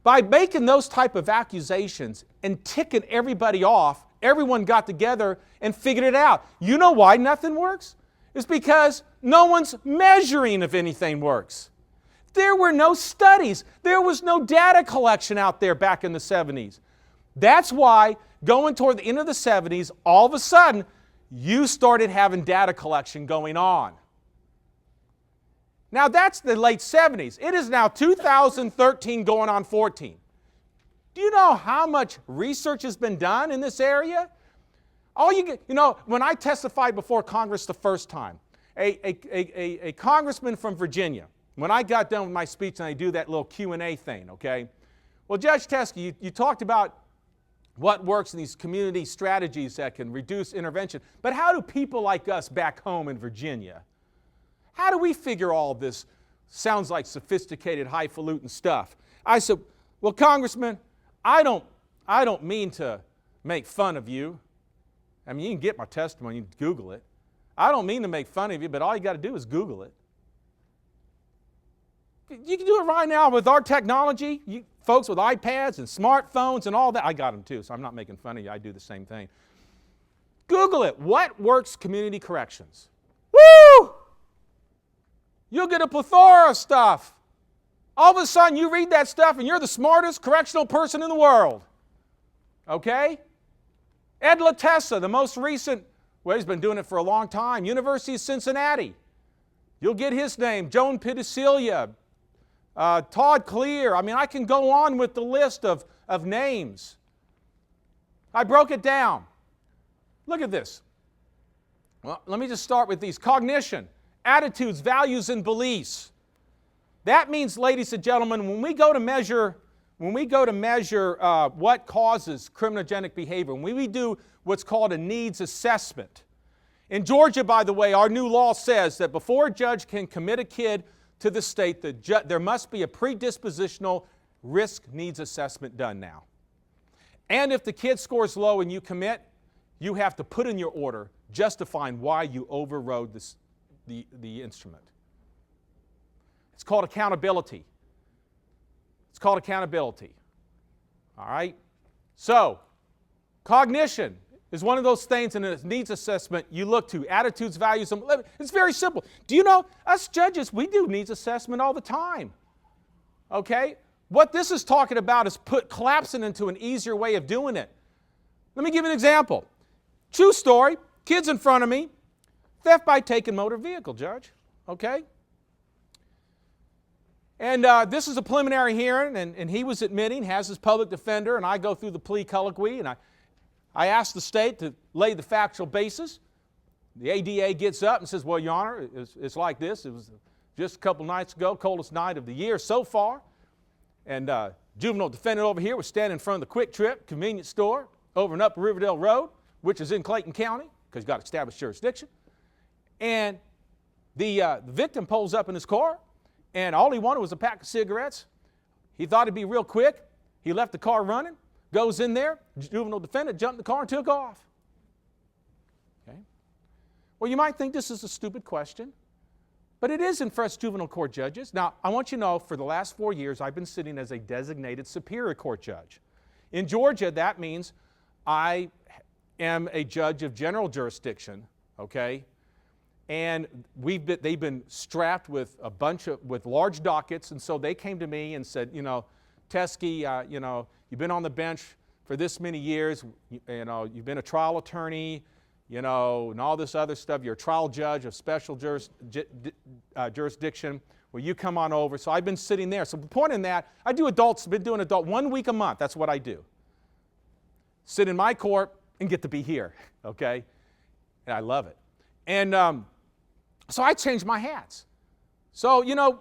[SPEAKER 1] By making those type of accusations and ticking everybody off, everyone got together and figured it out. You know why nothing works? It's because no one's measuring if anything works. There were no studies. There was no data collection out there back in the 70s. That's why going toward the end of the 70s, all of a sudden, you started having data collection going on. Now that's the late 70s. It is now 2013 going on 14. Do you know how much research has been done in this area? You know, when I testified before Congress the first time, a congressman from Virginia, when I got done with my speech and I do that little Q&A thing, okay? Well, Judge Teske, you talked about what works in these community strategies that can reduce intervention, but how do people like us back home in Virginia, how do we figure all this? Sounds like sophisticated, highfalutin stuff. I said, well, Congressman, I don't mean to make fun of you. I mean, you can get my testimony, you can Google it. I don't mean to make fun of you, but all you got to do is Google it. You can do it right now with our technology. Folks with iPads and smartphones and all that. I got them too, so I'm not making fun of you. I do the same thing. Google it. What works community corrections? Woo! You'll get a plethora of stuff. All of a sudden, you read that stuff and you're the smartest correctional person in the world. Okay? Ed LaTessa, the most recent, well, he's been doing it for a long time, University of Cincinnati. You'll get his name, Joan Piticilia, Todd Clear. I mean, I can go on with the list of names. I broke it down. Look at this. Well, let me just start with these. Cognition, attitudes, values, and beliefs. That means, ladies and gentlemen, when we go to measure what causes criminogenic behavior, when we do what's called a needs assessment. In Georgia, by the way, our new law says that before a judge can commit a kid to the state, there must be a predispositional risk needs assessment done now. And if the kid scores low and you commit, you have to put in your order justifying why you overrode the instrument. It's called accountability. It's called accountability. All right? So, Cognition is one of those things in a needs assessment you look to. Attitudes, values, and it's very simple. Do you know, us judges, we do needs assessment all the time. Okay? What this is talking about is collapsing into an easier way of doing it. Let me give you an example. True story, kids in front of me, theft by taken motor vehicle, Judge. Okay? And this is a preliminary hearing, and he was admitting, has his public defender, and I go through the plea colloquy, and I ask the state to lay the factual basis. The ADA gets up and says, well, Your Honor, it's like this. It was just a couple nights ago, coldest night of the year so far. And juvenile defendant over here was standing in front of the Quick Trip convenience store over and up Riverdale Road, which is in Clayton County, because he's got established jurisdiction. And the victim pulls up in his car, and all he wanted was a pack of cigarettes. He thought it'd be real quick. He left the car running, goes in there, juvenile defendant jumped in the car and took off. Okay? Well, you might think this is a stupid question, but it isn't for us juvenile court judges. Now, I want you to know, for the last 4 years, I've been sitting as a designated superior court judge. In Georgia, that means I am a judge of general jurisdiction, okay? And they've been strapped with with large dockets, and so they came to me and said, you know, Teske, you know, you've been on the bench for this many years, you know, you've been a trial attorney, you know, and all this other stuff. You're a trial judge of special jurisdiction. Will you come on over? So I've been sitting there. So the point in that, I do adults, been doing adult 1 week a month. That's what I do. Sit in my court and get to be here, okay? And I love it. And so I changed my hats. So, you know,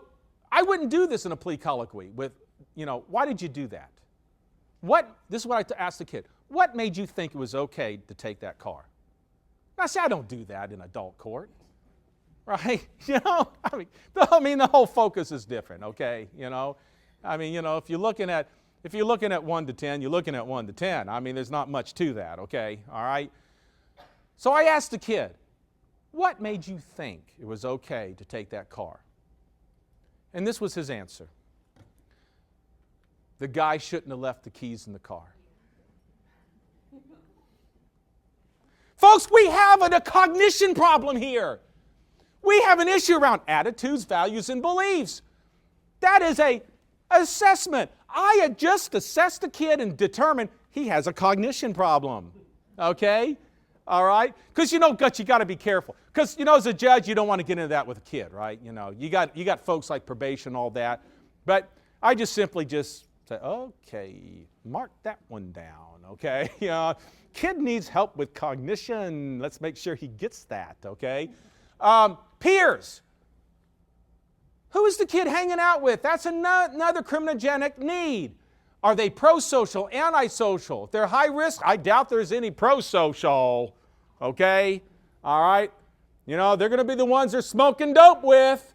[SPEAKER 1] I wouldn't do this in a plea colloquy with, you know, why did you do that? This is what I asked the kid. What made you think it was okay to take that car? I say, I don't do that in adult court, right? You know, I mean, the whole focus is different, okay? You know, I mean, you know, if you're looking at 1 to 10, you're looking at 1 to 10. I mean, there's not much to that, okay? All right? So I asked the kid, what made you think it was okay to take that car? And this was his answer. The guy shouldn't have left the keys in the car. Folks, we have a cognition problem here. We have an issue around attitudes, values, and beliefs. That is an assessment. I had just assessed the kid and determined he has a cognition problem. Okay? All right? Because you know, you got to be careful. Because, you know, as a judge, you don't want to get into that with a kid, right? You know, you got folks like probation, all that. But I just simply say, okay, mark that one down, okay? You know, kid needs help with cognition. Let's make sure he gets that, okay? Peers. Who is the kid hanging out with? That's another criminogenic need. Are they pro-social, anti-social? If they're high risk, I doubt there's any pro-social, okay? All right? You know, they're going to be the ones they're smoking dope with,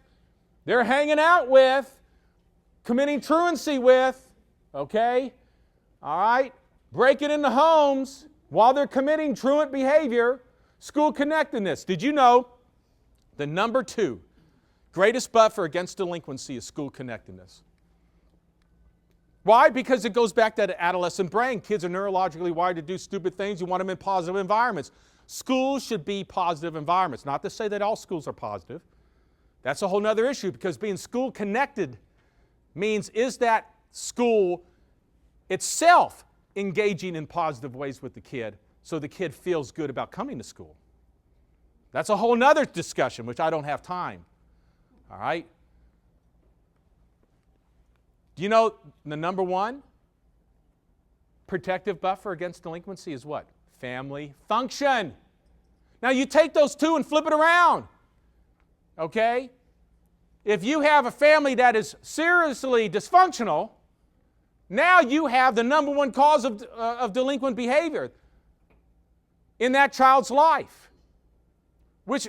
[SPEAKER 1] they're hanging out with, committing truancy with, okay? All right? Breaking into homes while they're committing truant behavior. School connectedness. Did you know the number 2 greatest buffer against delinquency is school connectedness? Why? Because it goes back to that adolescent brain. Kids are neurologically wired to do stupid things. You want them in positive environments. Schools should be positive environments. Not to say that all schools are positive. That's a whole other issue, because being school connected means, is that school itself engaging in positive ways with the kid so the kid feels good about coming to school? That's a whole other discussion, which I don't have time. All right? Do you know the number 1 protective buffer against delinquency is what? Family function. Now you take those 2 and flip it around. Okay? If you have a family that is seriously dysfunctional, now you have the number 1 cause of delinquent behavior in that child's life. Which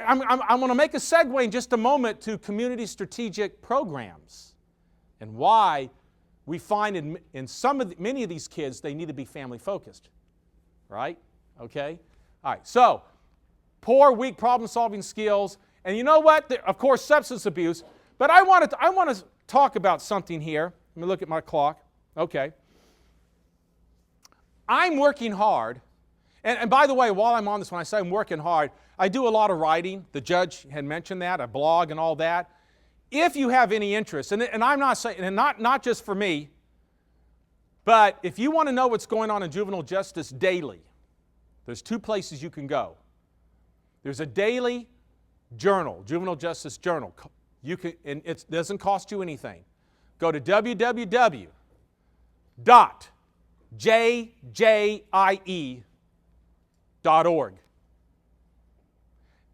[SPEAKER 1] I'm going to make a segue in just a moment to community strategic programs and why we find in many of these kids they need to be family focused. Right? Okay? All right. So, poor, weak problem-solving skills. And you know what? Of course, substance abuse. But I want to talk about something here. Let me look at my clock. Okay. I'm working hard. And by the way, while I'm on this, when I say I'm working hard, I do a lot of writing. The judge had mentioned that, a blog and all that. If you have any interest, and I'm not saying, and not just for me, but if you want to know what's going on in juvenile justice daily, there's 2 places you can go. There's a daily journal, Juvenile Justice Journal. And it doesn't cost you anything. Go to www.jjie.org.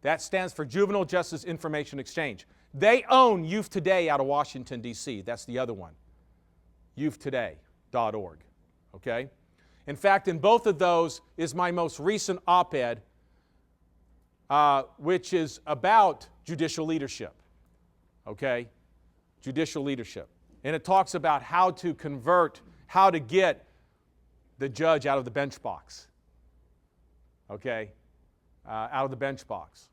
[SPEAKER 1] That stands for Juvenile Justice Information Exchange. They own Youth Today out of Washington, D.C. That's the other one. youthtoday.org. Okay? In fact, in both of those is my most recent op-ed, which is about judicial leadership. Okay? Judicial leadership. And it talks about how to get the judge out of the bench box. Okay? Out of the bench box.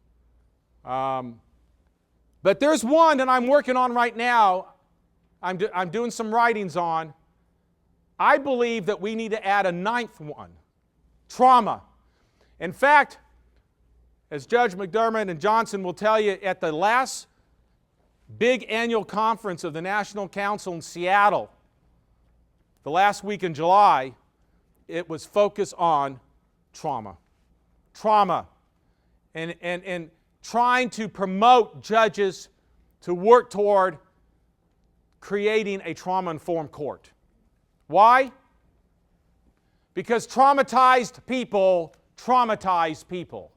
[SPEAKER 1] But there's one that I'm working on right now. I'm doing some writings on. I believe that we need to add a 9th one. Trauma. In fact, as Judge McDermott and Johnson will tell you, at the last big annual conference of the National Council in Seattle, the last week in July, it was focused on trauma. Trauma. And trying to promote judges to work toward creating a trauma-informed court. Why? Because traumatized people traumatize people.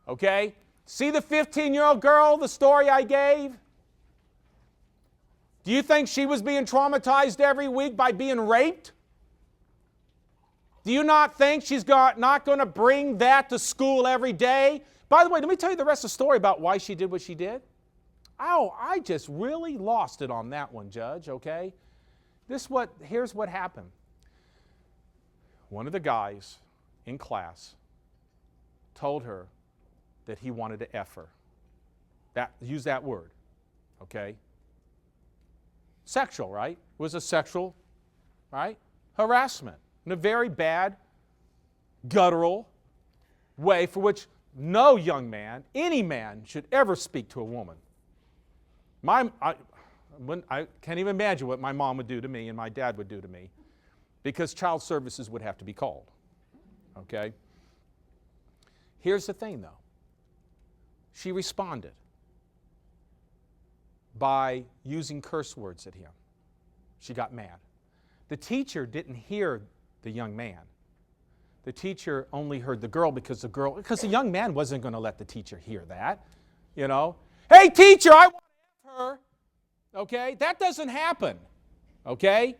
[SPEAKER 1] Okay? See the 15-year-old girl, the story I gave? Do you think she was being traumatized every week by being raped? Do you not think she's not going to bring that to school every day? By the way, let me tell you the rest of the story about why she did what she did. Oh, I just really lost it on that one, Judge, okay? Here's what happened. One of the guys in class told her that he wanted to F her. Use that word, okay? Sexual, right? It was a sexual, right? Harassment. In a very bad, guttural way for which no young man, any man, should ever speak to a woman. I can't even imagine what my mom would do to me and my dad would do to me, because child services would have to be called. Okay? Here's the thing, though. She responded by using curse words at him. She got mad. The teacher didn't hear the young man. The teacher only heard the girl because the young man wasn't going to let the teacher hear that. You know, hey teacher, I want to F her. Okay, that doesn't happen. Okay,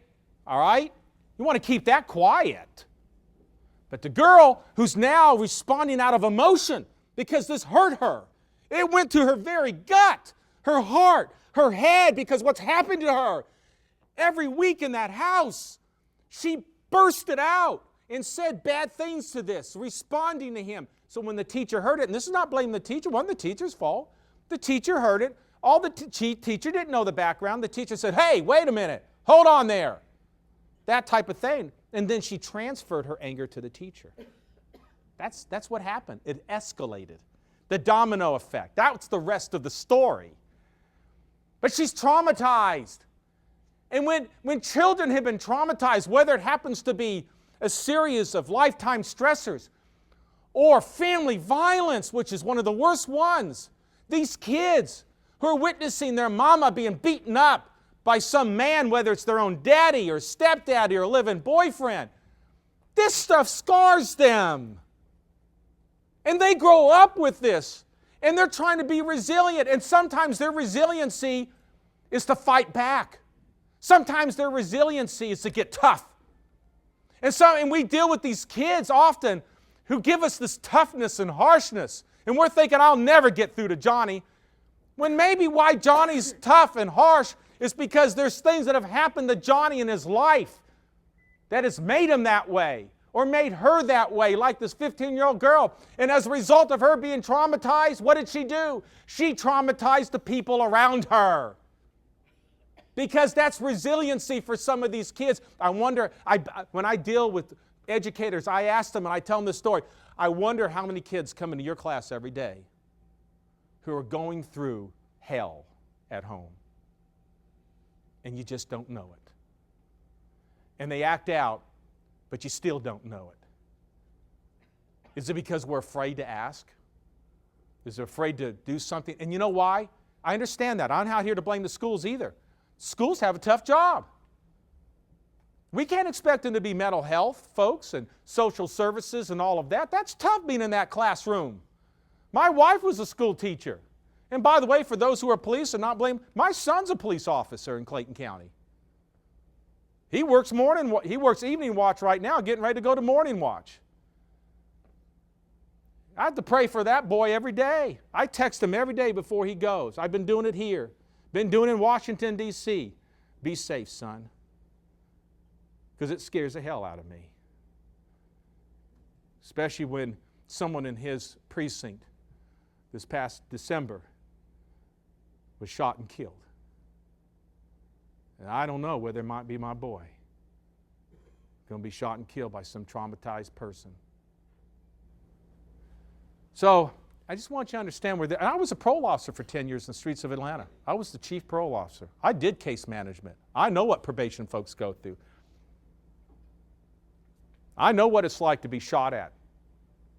[SPEAKER 1] all right, you want to keep that quiet. But the girl who's now responding out of emotion because this hurt her, it went to her very gut, her heart, her head, because what's happened to her every week in that house, she bursted out and said bad things to this, responding to him. So when the teacher heard it, and this is not blaming the teacher, it wasn't the teacher's fault. The teacher heard it. Teacher didn't know the background. The teacher said, hey, wait a minute, hold on there. That type of thing. And then she transferred her anger to the teacher. That's what happened. It escalated. The domino effect. That's the rest of the story. But she's traumatized. And when children have been traumatized, whether it happens to be a series of lifetime stressors or family violence, which is one of the worst ones, these kids who are witnessing their mama being beaten up by some man, whether it's their own daddy or stepdaddy or live-in boyfriend, this stuff scars them. And they grow up with this, and they're trying to be resilient, and sometimes their resiliency is to fight back. Sometimes their resiliency is to get tough. And we deal with these kids often who give us this toughness and harshness, and we're thinking, I'll never get through to Johnny, when maybe why Johnny's tough and harsh is because there's things that have happened to Johnny in his life that has made him that way, or made her that way, like this 15-year-old girl. And as a result of her being traumatized, what did she do? She traumatized the people around her. Because that's resiliency for some of these kids. I wonder, when I deal with educators, I ask them and I tell them this story. I wonder how many kids come into your class every day who are going through hell at home. And you just don't know it. And they act out, but you still don't know it. Is it because we're afraid to ask? Is it afraid to do something? And you know why? I understand that. I'm not here to blame the schools either. Schools have a tough job. We can't expect them to be mental health folks and social services and all of that. That's tough being in that classroom. My wife was a school teacher. And by the way, for those who are police and not blame, my son's a police officer in Clayton County. He works evening watch right now, getting ready to go to morning watch. I have to pray for that boy every day. I text him every day before he goes. I've been doing it here. Been doing it in Washington, D.C. Be safe, son. Because it scares the hell out of me. Especially when someone in his precinct this past December was shot and killed. And I don't know whether it might be my boy. Going to be shot and killed by some traumatized person. So, I just want you to understand and I was a parole officer for 10 years in the streets of Atlanta. I was the chief parole officer. I did case management. I know what probation folks go through. I know what it's like to be shot at.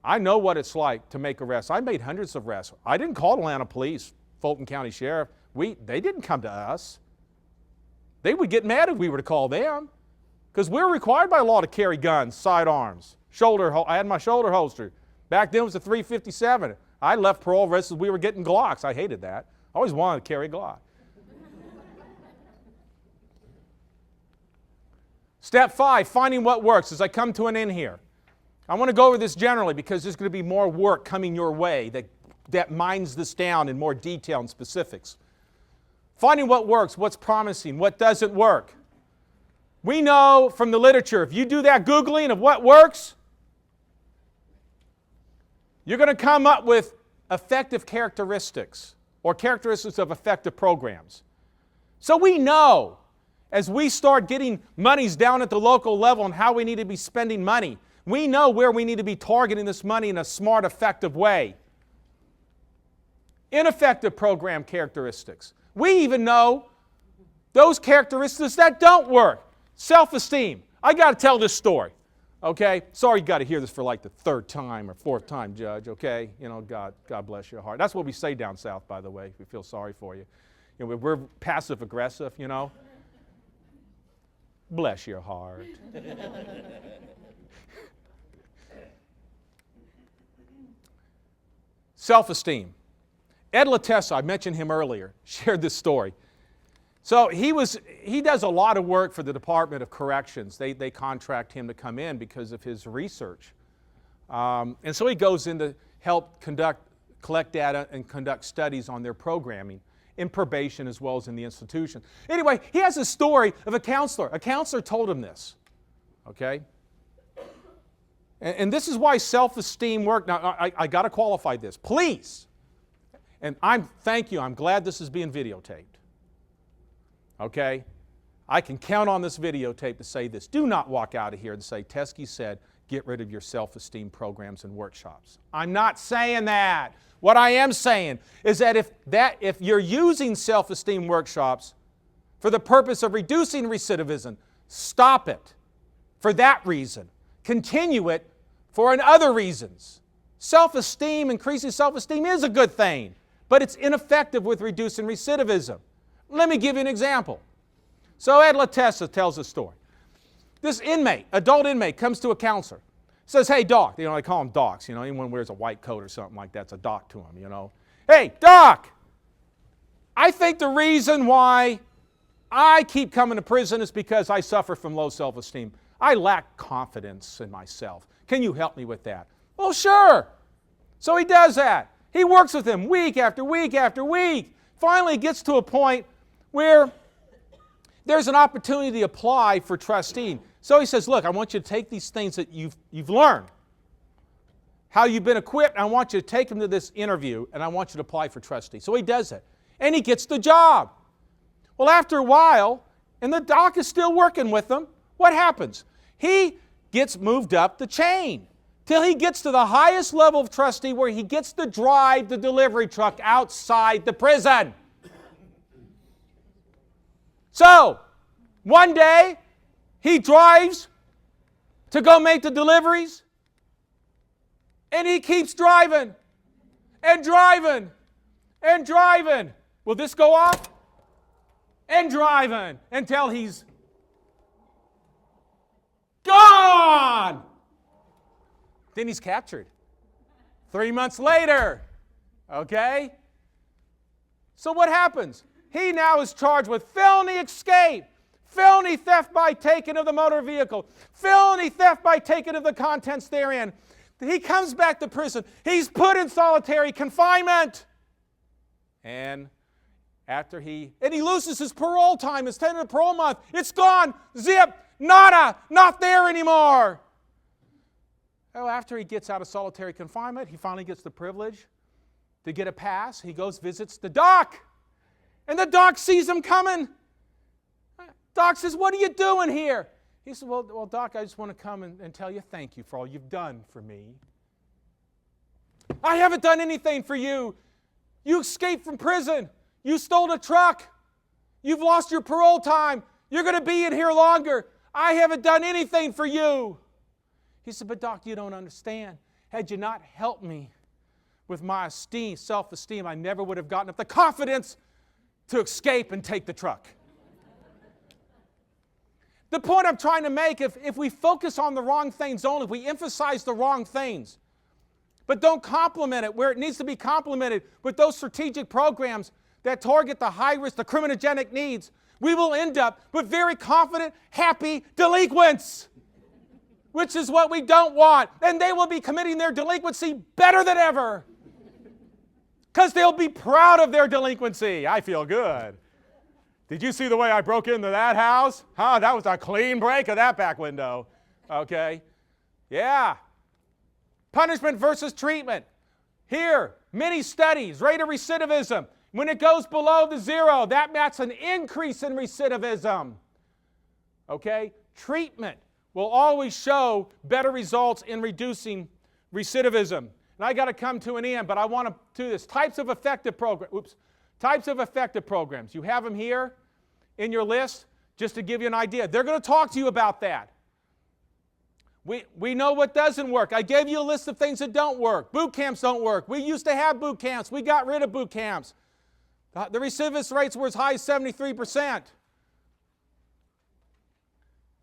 [SPEAKER 1] I know what it's like to make arrests. I made hundreds of arrests. I didn't call Atlanta Police, Fulton County Sheriff. They didn't come to us. They would get mad if we were to call them because we're required by law to carry guns, sidearms, I had my shoulder holster. Back then it was a .357. I left parole arrests as we were getting Glocks. I hated that. I always wanted to carry a Glock. Step 5, finding what works. As I come to an end here, I want to go over this generally because there's going to be more work coming your way that mines this down in more detail and specifics. Finding what works, what's promising, what doesn't work. We know from the literature, if you do that Googling of what works, you're going to come up with effective characteristics or characteristics of effective programs. So we know as we start getting monies down at the local level and how we need to be spending money, we know where we need to be targeting this money in a smart, effective way. Ineffective program characteristics. We even know those characteristics that don't work. Self-esteem. I got to tell this story. Okay? Sorry you got to hear this for like the 3rd time or 4th time, Judge. Okay? You know, God bless your heart. That's what we say down south, by the way. We feel sorry for you. You know, we're passive-aggressive, you know. Bless your heart. Self-esteem. Ed Latessa, I mentioned him earlier, shared this story. So he does a lot of work for the Department of Corrections. They contract him to come in because of his research. And so he goes in to help collect data and conduct studies on their programming in probation as well as in the institution. Anyway, he has a story of a counselor. A counselor told him this, okay? And this is why self-esteem work. Now, I got to qualify this, please. And thank you, I'm glad this is being videotaped. Okay? I can count on this videotape to say this. Do not walk out of here and say, Teske said, get rid of your self-esteem programs and workshops. I'm not saying that. What I am saying is that if you're using self-esteem workshops for the purpose of reducing recidivism, stop it for that reason. Continue it for other reasons. Self-esteem, increasing self-esteem is a good thing, but it's ineffective with reducing recidivism. Let me give you an example. So Ed Latessa tells a story. This inmate, adult inmate, comes to a counselor. Says, hey, doc. You know, they call them docs. You know, anyone wears a white coat or something like that's a doc to them, you know. Hey, doc, I think the reason why I keep coming to prison is because I suffer from low self-esteem. I lack confidence in myself. Can you help me with that? Well, sure. So he does that. He works with him week after week after week. Finally gets to a point where there's an opportunity to apply for trustee. So he says, look, I want you to take these things that you've learned, how you've been equipped, and I want you to take them to this interview, and I want you to apply for trustee. So he does it, and he gets the job. Well, after a while, and the doc is still working with them, what happens? He gets moved up the chain till he gets to the highest level of trustee where he gets to drive the delivery truck outside the prison. So, one day, he drives to go make the deliveries, and he keeps driving and driving and driving. Will this go off? And driving until he's gone. Then he's captured. 3 months later. Okay? So what happens? He now is charged with felony escape, felony theft by taking of the motor vehicle, felony theft by taking of the contents therein. He comes back to prison. He's put in solitary confinement. And he loses his parole time, his tentative parole month. It's gone. Zip. Nada. Not there anymore. Well, after he gets out of solitary confinement, he finally gets the privilege to get a pass. He goes, visits the doc. And the doc sees him coming. Doc says, what are you doing here? He said, well, Doc, I just want to come and tell you thank you for all you've done for me. I haven't done anything for you. You escaped from prison. You stole a truck. You've lost your parole time. You're going to be in here longer. I haven't done anything for you. He said, but Doc, you don't understand. Had you not helped me with my esteem, self-esteem, I never would have gotten up the confidence to escape and take the truck. The point I'm trying to make, if we focus on the wrong things only, if we emphasize the wrong things, but don't complement it where it needs to be complemented with those strategic programs that target the high-risk, the criminogenic needs, we will end up with very confident, happy delinquents, which is what we don't want. And they will be committing their delinquency better than ever because they'll be proud of their delinquency. I feel good. Did you see the way I broke into that house? Huh, that was a clean break of that back window. Okay? Yeah. Punishment versus treatment. Here, many studies, rate of recidivism. When it goes below the zero, that's an increase in recidivism. Okay? Treatment will always show better results in reducing recidivism. And I got to come to an end, but I want to do this. Types of effective programs. Types of effective programs. You have them here in your list just to give you an idea. They're going to talk to you about that. We know what doesn't work. I gave you a list of things that don't work. Boot camps don't work. We used to have boot camps. We got rid of boot camps. The recidivist rates were as high as 73%.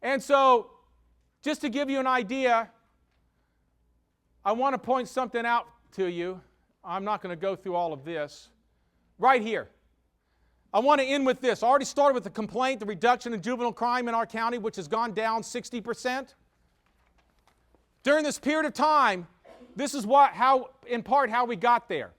[SPEAKER 1] And so, just to give you an idea, I want to point something out to you. I'm not going to go through all of this. Right here. I want to end with this. I already started with the complaint, the reduction in juvenile crime in our county, which has gone down 60%. During this period of time, this is in part how we got there.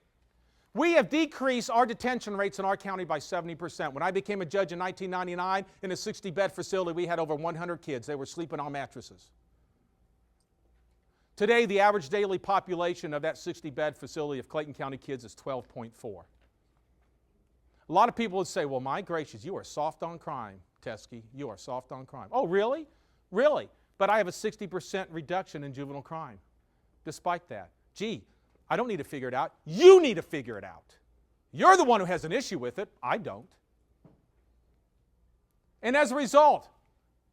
[SPEAKER 1] We have decreased our detention rates in our county by 70%. When I became a judge in 1999, in a 60-bed facility, we had over 100 kids. They were sleeping on mattresses. Today, the average daily population of that 60-bed facility of Clayton County kids is 12.4. A lot of people would say, well, my gracious, you are soft on crime, Teske. You are soft on crime. Oh, really? Really? But I have a 60% reduction in juvenile crime. Despite that. Gee, I don't need to figure it out. You need to figure it out. You're the one who has an issue with it. I don't. And as a result,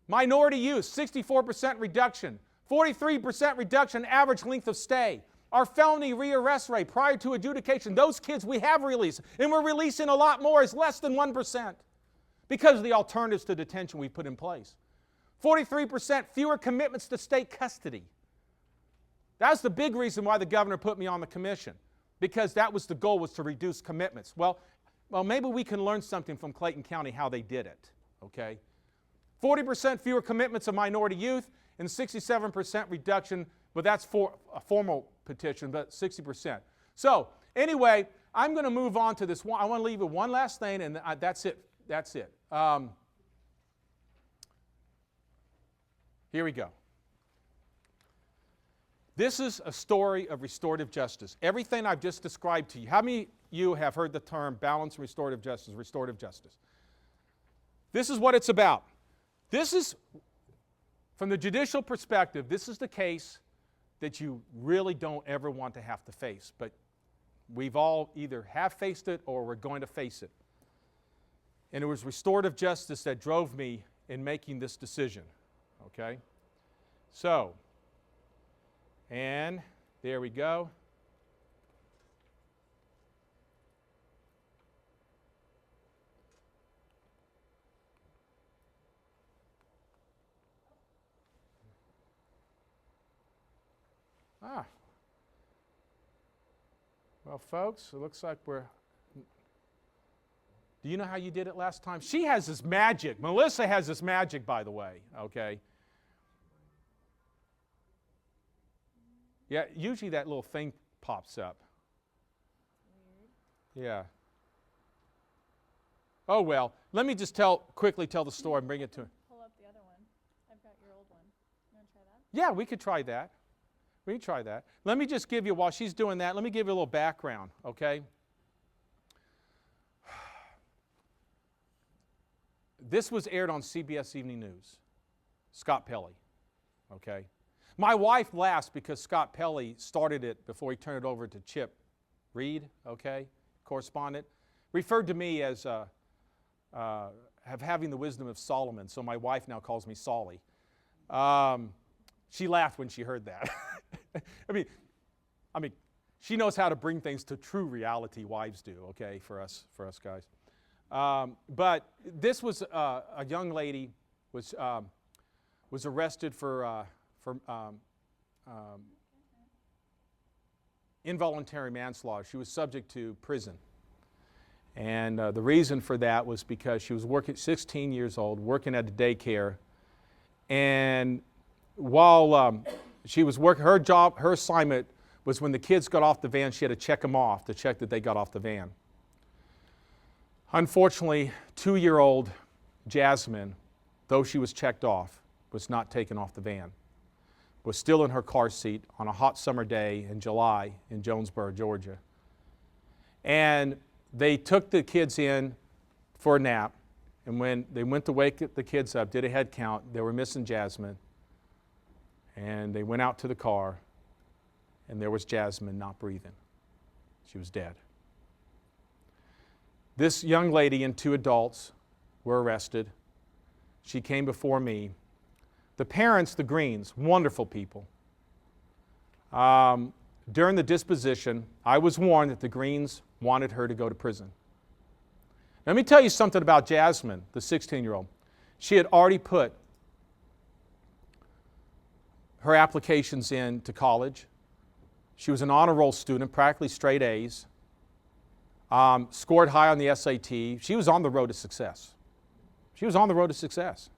[SPEAKER 1] minority youth, 64% reduction, 43% reduction average length of stay. Our felony rearrest rate prior to adjudication, those kids we have released, and we're releasing a lot more, is less than 1% because of the alternatives to detention we put in place. 43% fewer commitments to state custody. That's the big reason why the governor put me on the commission, because that was the goal, was to reduce commitments. Well, maybe we can learn something from Clayton County how they did it, okay? 40% fewer commitments of minority youth and 67% reduction, but that's for a formal petition, but 60%. So, anyway, I'm going to move on to this one. I want to leave with one last thing, and that's it. That's it. Here we go. This is a story of restorative justice. Everything I've just described to you. How many of you have heard the term balanced restorative justice, restorative justice? This is what it's about. This is, from the judicial perspective, this is the case that you really don't ever want to have to face. But we've all either have faced it or we're going to face it. And it was restorative justice that drove me in making this decision. Okay? So, and there we go. Well, folks, it looks like we're... Do you know how you did it last time? She has this magic. Melissa has this magic, by the way, okay? Yeah, usually that little thing pops up. Yeah. Oh, well, let me just quickly tell the story and bring it to...
[SPEAKER 2] Pull up the other one. I've got your old one. You want to try that?
[SPEAKER 1] Yeah, we could try that. We can try that. Let me just give you, while she's doing that, let me give you a little background, okay? This was aired on CBS Evening News. Scott Pelley, okay? My wife laughs because Scott Pelley started it before he turned it over to Chip Reed, okay, correspondent. Referred to me as having the wisdom of Solomon, so my wife now calls me Solly. She laughed when she heard that. I mean, she knows how to bring things to true reality. Wives do, okay, for us guys. But this was a young lady was arrested for involuntary manslaughter. She was subject to prison, and the reason for that was because she was 16 years old, working at a daycare, and while she was working, her assignment was when the kids got off the van, she had to check them off to check that they got off the van. Unfortunately, 2-year-old Jasmine, though she was checked off, was not taken off the van, was still in her car seat on a hot summer day in July in Jonesboro, Georgia. And they took the kids in for a nap, and when they went to wake the kids up, did a head count, they were missing Jasmine. And they went out to the car, and there was Jasmine not breathing. She was dead. This young lady and 2 adults were arrested. She came before me. The parents, the Greens, wonderful people. During the disposition, I was warned that the Greens wanted her to go to prison. Let me tell you something about Jasmine, the 16-year-old. She had already put her applications in to college. She was an honor roll student, practically straight A's. Scored high on the SAT. She was on the road to success. She was on the road to success.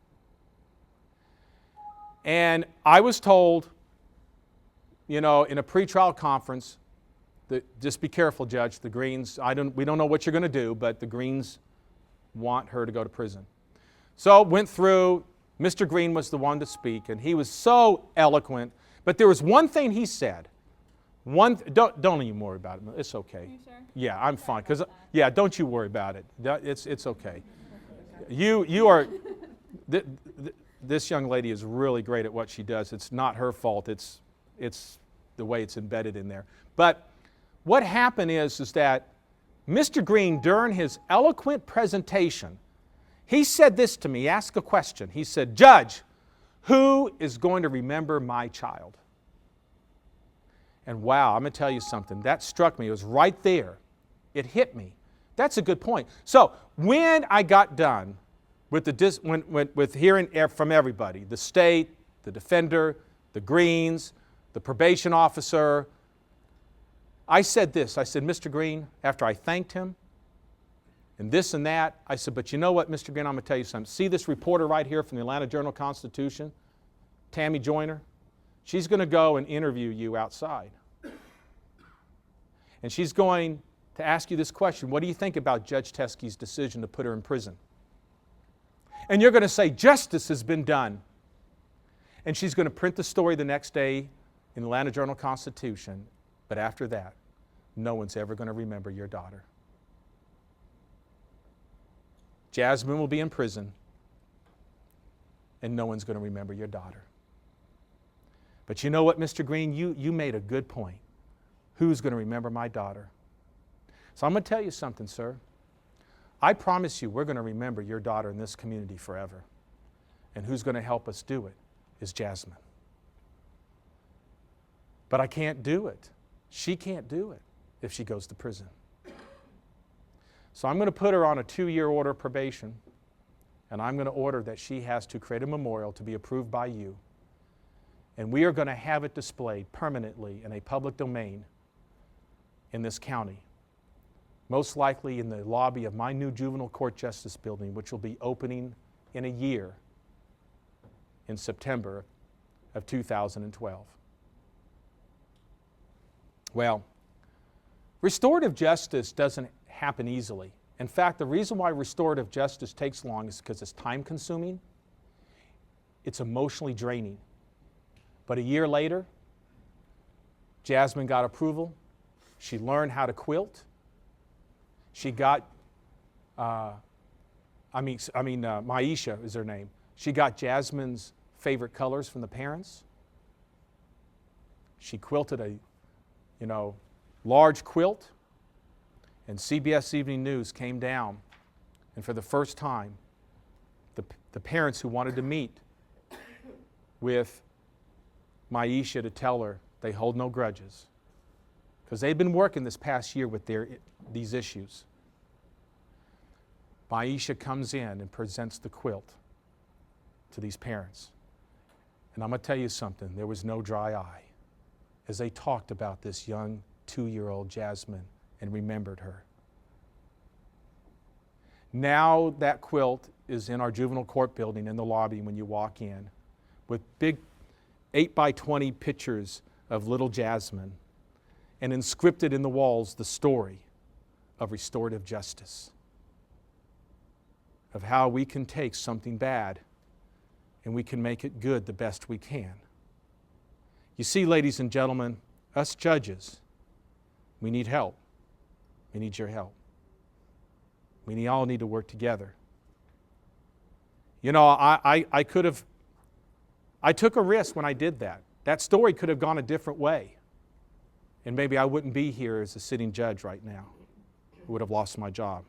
[SPEAKER 1] And I was told, in a pretrial conference, that just be careful, Judge. The Greens, we don't know what you're going to do, but the Greens want her to go to prison. So went through. Mr. Green was the one to speak, and he was so eloquent. But there was one thing he said. Don't even worry about it. It's okay.
[SPEAKER 2] Are you sure?
[SPEAKER 1] Yeah, I'm fine. Don't you worry about it. It's okay. You are. This young lady is really great at what she does. It's not her fault. It's the way it's embedded in there. But what happened is that Mr. Green, during his eloquent presentation, he said this to me. He asked a question. He said, "Judge, who is going to remember my child?" And wow, I'm going to tell you something. That struck me. It was right there. It hit me. That's a good point. So when I got done with with hearing from everybody, the state, the defender, the Greens, the probation officer, I said this. I said, "Mr. Green," after I thanked him, and this and that, I said, "But you know what, Mr. Green, I'm going to tell you something. See this reporter right here from the Atlanta Journal-Constitution, Tammy Joyner? She's going to go and interview you outside. And she's going to ask you this question. What do you think about Judge Teske's decision to put her in prison?" And you're going to say, "Justice has been done." And she's going to print the story the next day in the Atlanta Journal-Constitution. But after that, no one's ever going to remember your daughter. Jasmine will be in prison and no one's going to remember your daughter. But you know what, Mr. Green? You made a good point. Who's going to remember my daughter? So I'm going to tell you something, sir. I promise you we're going to remember your daughter in this community forever. And who's going to help us do it is Jasmine. But I can't do it. She can't do it if she goes to prison. So I'm going to put her on a 2-year order of probation, and I'm going to order that she has to create a memorial to be approved by you. And we are going to have it displayed permanently in a public domain in this county, most likely in the lobby of my new juvenile court justice building, which will be opening in a year in September of 2012. Well, restorative justice doesn't happen easily. In fact, the reason why restorative justice takes long is because it's time-consuming, it's emotionally draining. But a year later, Jasmine got approval. She learned how to quilt. She got, Maisha is her name. She got Jasmine's favorite colors from the parents. She quilted a, large quilt. And CBS Evening News came down, and for the first time, the parents who wanted to meet with Maisha to tell her they hold no grudges, because they've been working this past year with these issues. Maisha comes in and presents the quilt to these parents. And I'm going to tell you something, there was no dry eye as they talked about this young 2-year-old Jasmine and remembered her. Now that quilt is in our juvenile court building in the lobby when you walk in, with big 8x20 pictures of little Jasmine, and inscripted in the walls the story of restorative justice, of how we can take something bad and we can make it good the best we can. You see, ladies and gentlemen, us judges, we need help. We need your help. We all need to work together. I took a risk when I did that. That story could have gone a different way. And maybe I wouldn't be here as a sitting judge right now. I would have lost my job.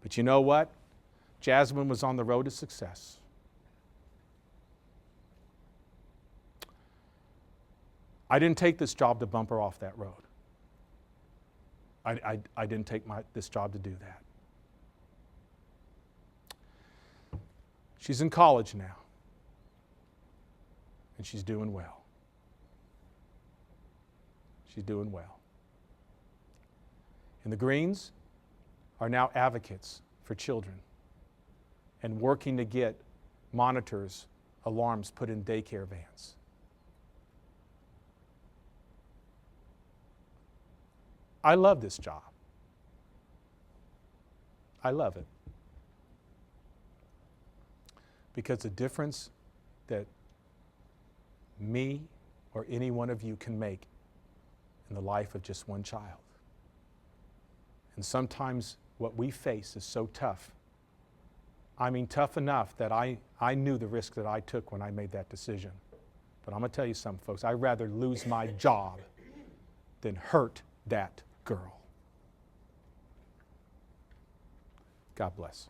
[SPEAKER 1] But you know what? Jasmine was on the road to success. I didn't take this job to bump her off that road. I didn't take this job to do that. She's in college now, and she's doing well. She's doing well. And the Greens are now advocates for children and working to get monitors, alarms put in daycare vans. I love this job. I love it. Because the difference that me or any one of you can make in the life of just one child. And sometimes what we face is so tough. I mean, tough enough that I knew the risk that I took when I made that decision. But I'm going to tell you something, folks. I'd rather lose my job than hurt that girl. God bless.